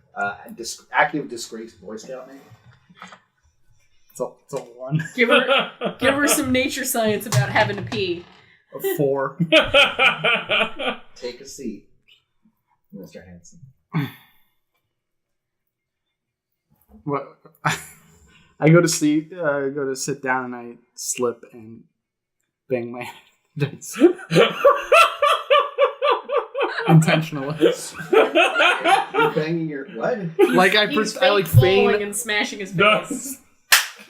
Active disgraced Boy Scout name? It's a 1. Give her some nature science about having to pee. A 4. Take a seat, Mr. Hanson. What? I go to sleep. I go to sit down, and I slip and bang my head. Intentionally. You're banging your what? He's I falling feign. and smashing his face.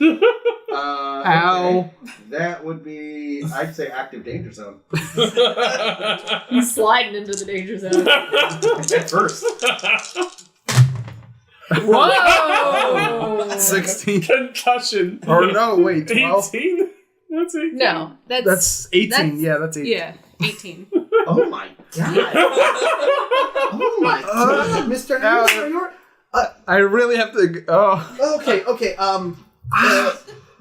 Ow. Okay. That would be, I'd say, active danger zone. He's sliding into the danger zone. At first. Whoa! 16. Concussion. Or no, wait, 12. 18? That's 18. No, That's 18. Yeah, that's 18. Yeah, 18. Oh my god. Oh my god, Mr. Hanson, you're... I really have to. Okay.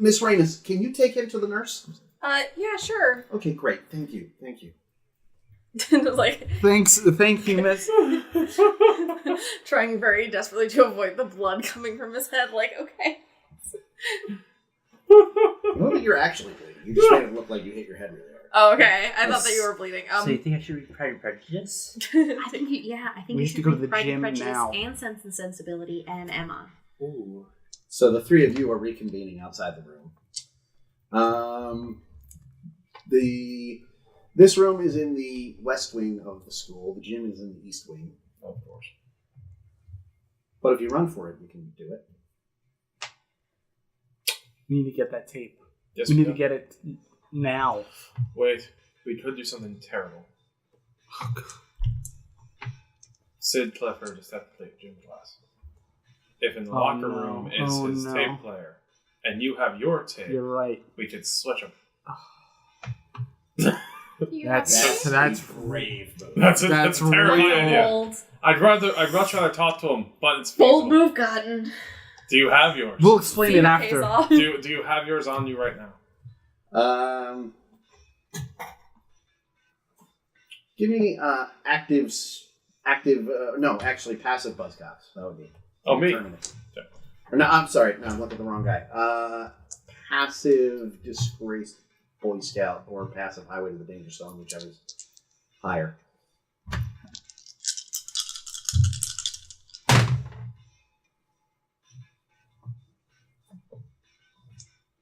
Miss Ramos, can you take him to the nurse? Yeah, sure. Okay, great. Thank you. Thank you, Thank you, miss. trying very desperately to avoid the blood coming from his head, okay. I don't think you're actually bleeding. You just made it look like you hit your head really hard. Oh, okay. I thought that you were bleeding. So you think I should read Pride and Prejudice? I think We you have should to go to read the Pride and gym Prejudice now. and Sense and Sensibility and Emma. Ooh. So the three of you are reconvening outside the room. This room is in the west wing of the school. The gym is in the east wing. Of course. But if you run for it, you can do it. We need to get that tape. Yes, We need to can. get it now. Wait, we could do something terrible. Sid Clifford is technically a gym class. If in the locker room is his tape player, and you have your tape, You're right. we could switch them. That's brave. That's a That's terrible real. idea. Bold. I'd much rather talk to him, but it's Bold feasible. move, Cotton. Do you have yours? We'll explain it after. Do you have yours on you right now? Give me passive buzzcocks. That would be. Oh, me. Terminate. Or no, I'm sorry. No, I'm looking at the wrong guy. Passive disgraced Boy Scout or passive Highway to the Danger Zone, whichever's higher.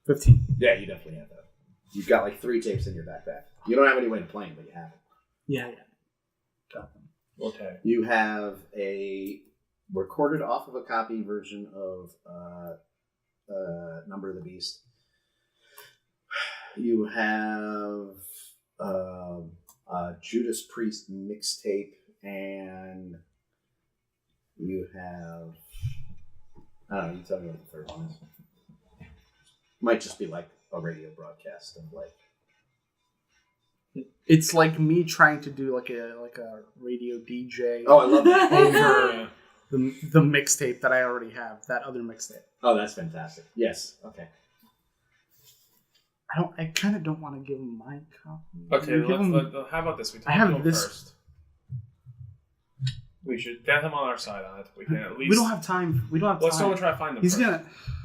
$15. Yeah, you definitely have that. You've got like 3 tapes in your backpack. You don't have any way to play them, but you have it. Yeah. Got them. Okay. You have a recorded off of a copy version of Number of the Beast. You have a Judas Priest mixtape, and you have... I don't know, you tell me what the third one is. Might just be like a radio broadcast of like... It's like me trying to do like a radio DJ. Oh, I love that. Over the mixtape that I already have, that other mixtape. Oh, that's fantastic. Yes. Okay. I kind of don't want to give him my copy. Okay, how about this? We talk I have to him this first. We should get him on our side on it. We can at least. We don't have time. Let's go and try to find him. He's first. gonna.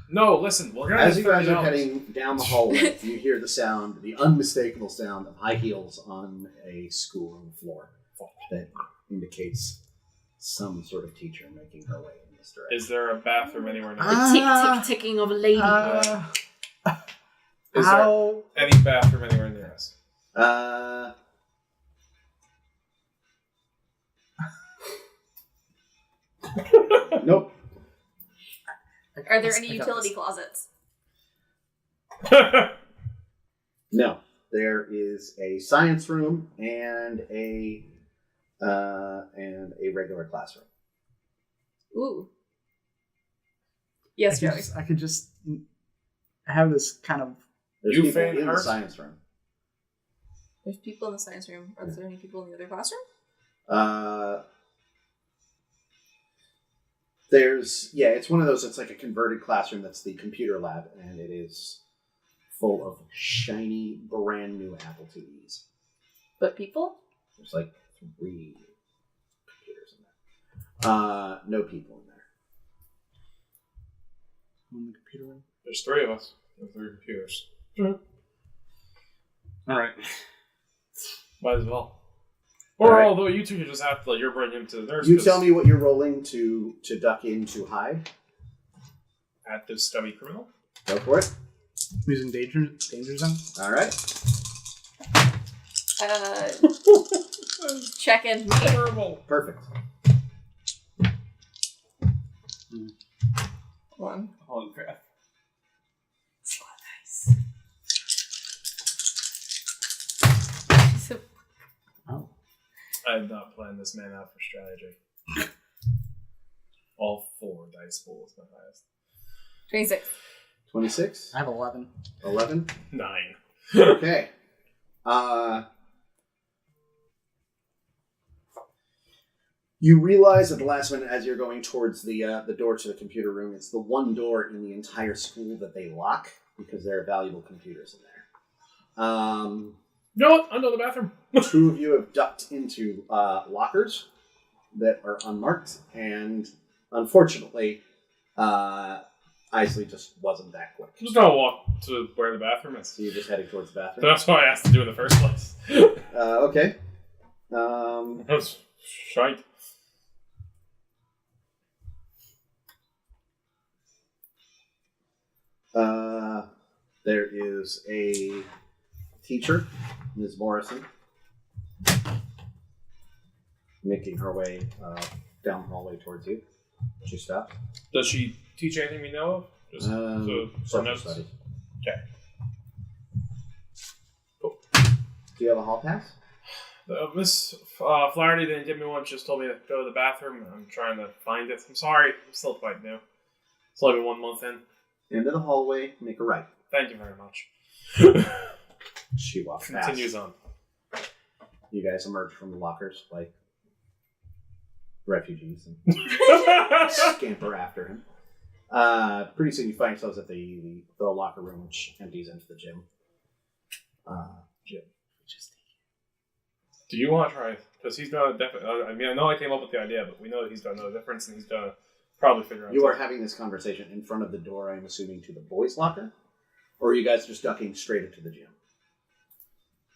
No, listen. We're gonna. As you guys are heading down the hallway, you hear the unmistakable sound of high heels on a schoolroom floor that indicates some sort of teacher making her way in this direction. Is there a bathroom anywhere near? The tick-ticking of a lady. Is there any bathroom anywhere near us? Nope. Are there any utility closets? No. There is a science room and a regular classroom. Ooh. Yes, Joey. I could just have this kind of. There's You people fan in the hers? science room. There's people in the science room. Are there any people in the other classroom? It's one of those, it's like a converted classroom that's the computer lab, and it is full of shiny, brand new Apple IIs. But people? There's like 3 computers in there. No people in there. In the computer room. There's 3 of us with 3 computers. All right. Might as well. All Or right. although you two could just have to, you're bringing him to the nurse. You tell me what you're rolling to duck in to hide. Active stubby criminal. Go for it. Using danger zone. All right. Check in. Terrible. Perfect. 1. Holy crap. So nice. So, Oh. I have not planned this man out for strategy. All 4 dice pool is my highest. 26. 26. I have 11. 11. 9. Okay. You realize at the last minute, as you're going towards the door to the computer room, it's the one door in the entire school that they lock because there are valuable computers in there. You know what? I know the bathroom. 2 of you have ducked into lockers that are unmarked, and unfortunately, Eisley just wasn't that quick. I'm just gonna walk to where the bathroom is. So you're just heading towards the bathroom. That's what I asked to do in the first place. Okay. That's shite. There is a teacher, Ms. Morrison, making her way down the hallway towards you. She stops. Does she teach anything we know of? Just for Social notes? studies. Okay. Do you have a hall pass? Miss Flaherty didn't give me one. Just told me to go to the bathroom. I'm trying to find it. I'm sorry. I'm still quite new. It's only been 1 month in. Into the hallway, make a right. Thank you very much. She walks past. Continues on. You guys emerge from the lockers like refugees and scamper after him. Pretty soon you find yourselves at the locker room, which empties into the gym. gym. Do you want to try? Because he's done a definite. I mean, I know I came up with the idea, but we know that he's done no difference, and he's gonna probably figure out. You are having this conversation in front of the door, I'm assuming, to the boys' locker? Or are you guys just ducking straight into the gym?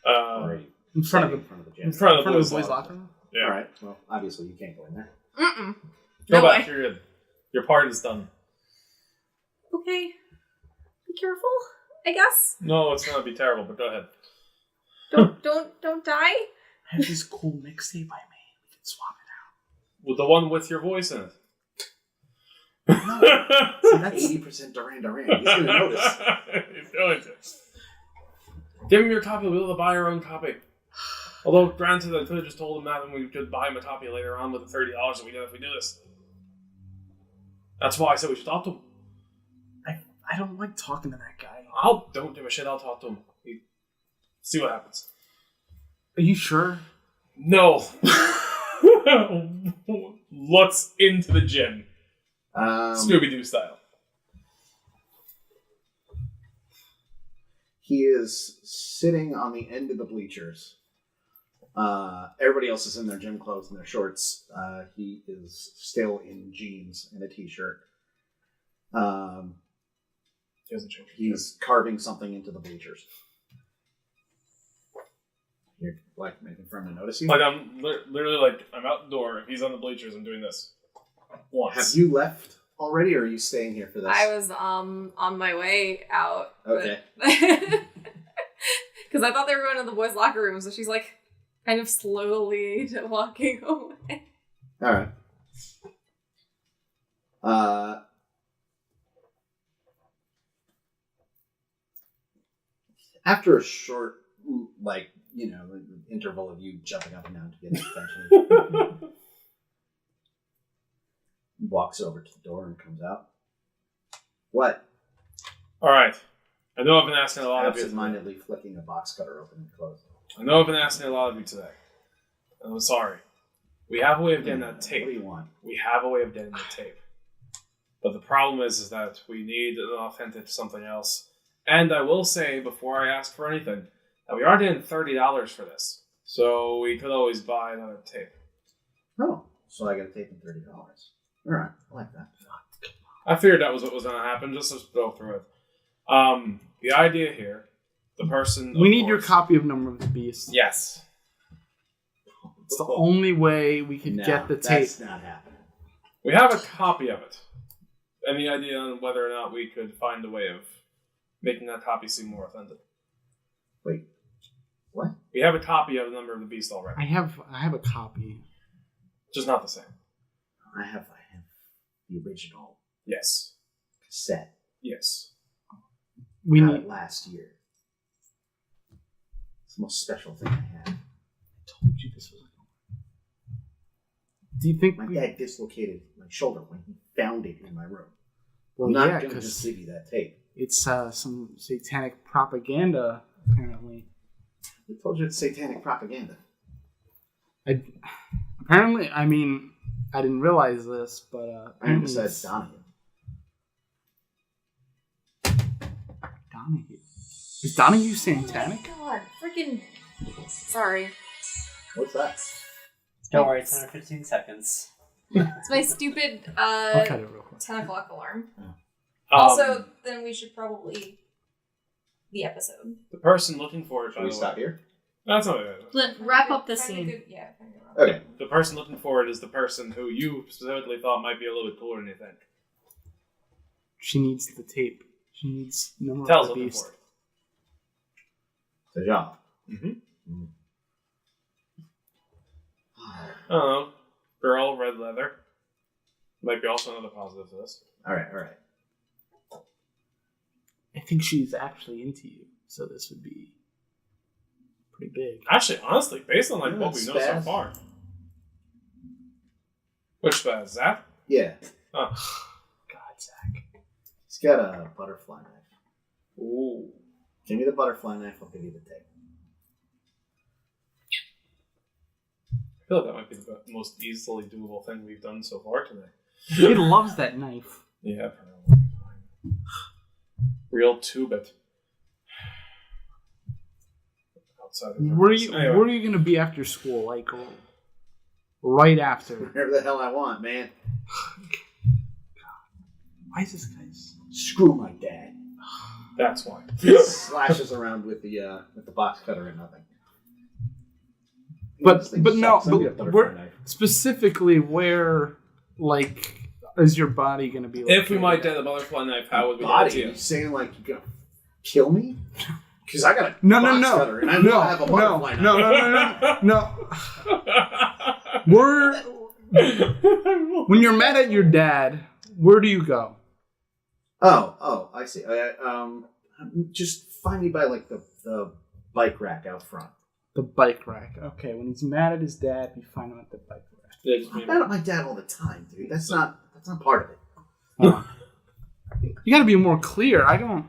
Or are you In front of standing in front of the gym? in front of the the boys' boys' locker room. Yeah. Alright, well, obviously you can't go in there. Mm-mm. Go No back. way. You're good. Your part is done. Okay. Be careful, I guess. No, it's gonna be terrible. But go ahead. Don't die. I have this cool mixtape I made. We can swap it With the one with your voice in it. out. See, that's 80% Duran Duran. He's going to notice. He's going to. Give him your copy. We'll buy our own copy. Although, granted, I could have just told him that and we could buy him a copy later on with the $30 that we get if we do this. That's why I said we should talk to him. I don't like talking to that guy. Don't give a shit. I'll talk to him. See what happens. Are you sure? No. Let's into the gym. Scooby-Doo style. He is sitting on the end of the bleachers. Everybody else is in their gym clothes and their shorts. He is still in jeans and a t-shirt. He hasn't changed. He's carving something into the bleachers. You're like making for him to notice you? Like I'm literally like I'm out the door. If he's on the bleachers, I'm doing this. Once. Have you left already, or are you staying here for this? I was on my way out. Okay. Because I thought they were going to the boys' locker room, so she's like kind of slowly walking away. All right. After a short, interval of you jumping up and down to get his attention, he walks over to the door and comes out. What? All right. I know I've been asking a lot of you. Absent-mindedly flicking a box cutter open and closed. I know I've been asking a lot of you today. And I'm sorry. We have a way of getting that tape. What do you want? We have a way of getting the tape. But the problem is that we need an authentic something else. And I will say, before I ask for anything, that we are getting $30 for this. So we could always buy another tape. Oh, so I got a tape and $30. All right, I like that. I figured that was what was going to happen, just to go through it. The idea here, the person... We need your copy of Number of the Beast. Yes. It's the only way we can get the tape. That's not happening. We have a copy of it. Any idea on whether or not we could find a way of making that copy seem more authentic? Wait, what? We have a copy of the Number of the Beast already. I have a copy. Just not the same. I have the original Yes. cassette. Yes. We Got need. it last year. It's the most special thing I have. I told you this was. Do you think My we? dad dislocated my shoulder when he found it in my room. Well, I'm not yeah, going to just because give you that tape. it's some satanic propaganda. Apparently, I told you it's satanic propaganda. apparently, I mean, I didn't realize this, but I apparently said it's Donahue. Donahue. Is Donahue satanic? Oh my god, freaking. Sorry. What's that? Don't worry, it's under 15 seconds. It's my stupid I'll cut it real quick. 10 o'clock alarm. Also, then we should probably. The episode. the person looking for it, Should by we the stop way. here? That's not it. Wrap up the Find a scene. good- yeah, find a good- Okay. The person looking for it is the person who you specifically thought might be a little bit cooler than you think. She needs the tape. She needs Number Tell's of the looking Beast. for it. So, Jean. Mm-hmm. I don't know. Girl, red leather. Might be also another positive to this. All right. I think she's actually into you, so this would be pretty big. Actually, honestly, based on like Yeah, what we know so spaz. far. Which spaz? Zap? Yeah. Oh. God, Zach. He's got a butterfly knife. Ooh. Give me the butterfly knife, I'll give you the tape. I feel like that might be the most easily doable thing we've done so far today. He loves that knife. Yeah, probably. Real tube it. outside of the Where are house. you? Anyway. Where are you going to be after school? Like, right after? Whatever the hell I want, man. Why is this guy? Screw my dad. That's why. Slashes around with the box cutter and nothing. But This thing no, sucks. I need a but butterfly where knife. specifically where, like, is your body going to be? If we located might at? get a butterfly knife, how would we Body? get it to You you? saying like you're gonna kill me? Because I got a No, box no, cutter and I no, know no, I have a butterfly no, knife. no. Where, when you're mad at your dad, where do you go? Oh, I see. Just find me by like the bike rack out front. The bike rack. Okay, when he's mad at his dad, you find him at the bike rack. Yeah, just I'm me. mad at my dad all the time, dude. That's not part of it. Oh. You got to be more clear. I don't.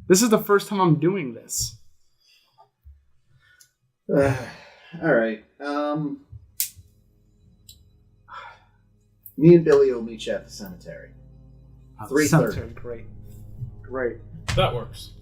This is the first time I'm doing this. All right. Me and Billy will meet you at the cemetery. 3:30. Cemetery, great. That works.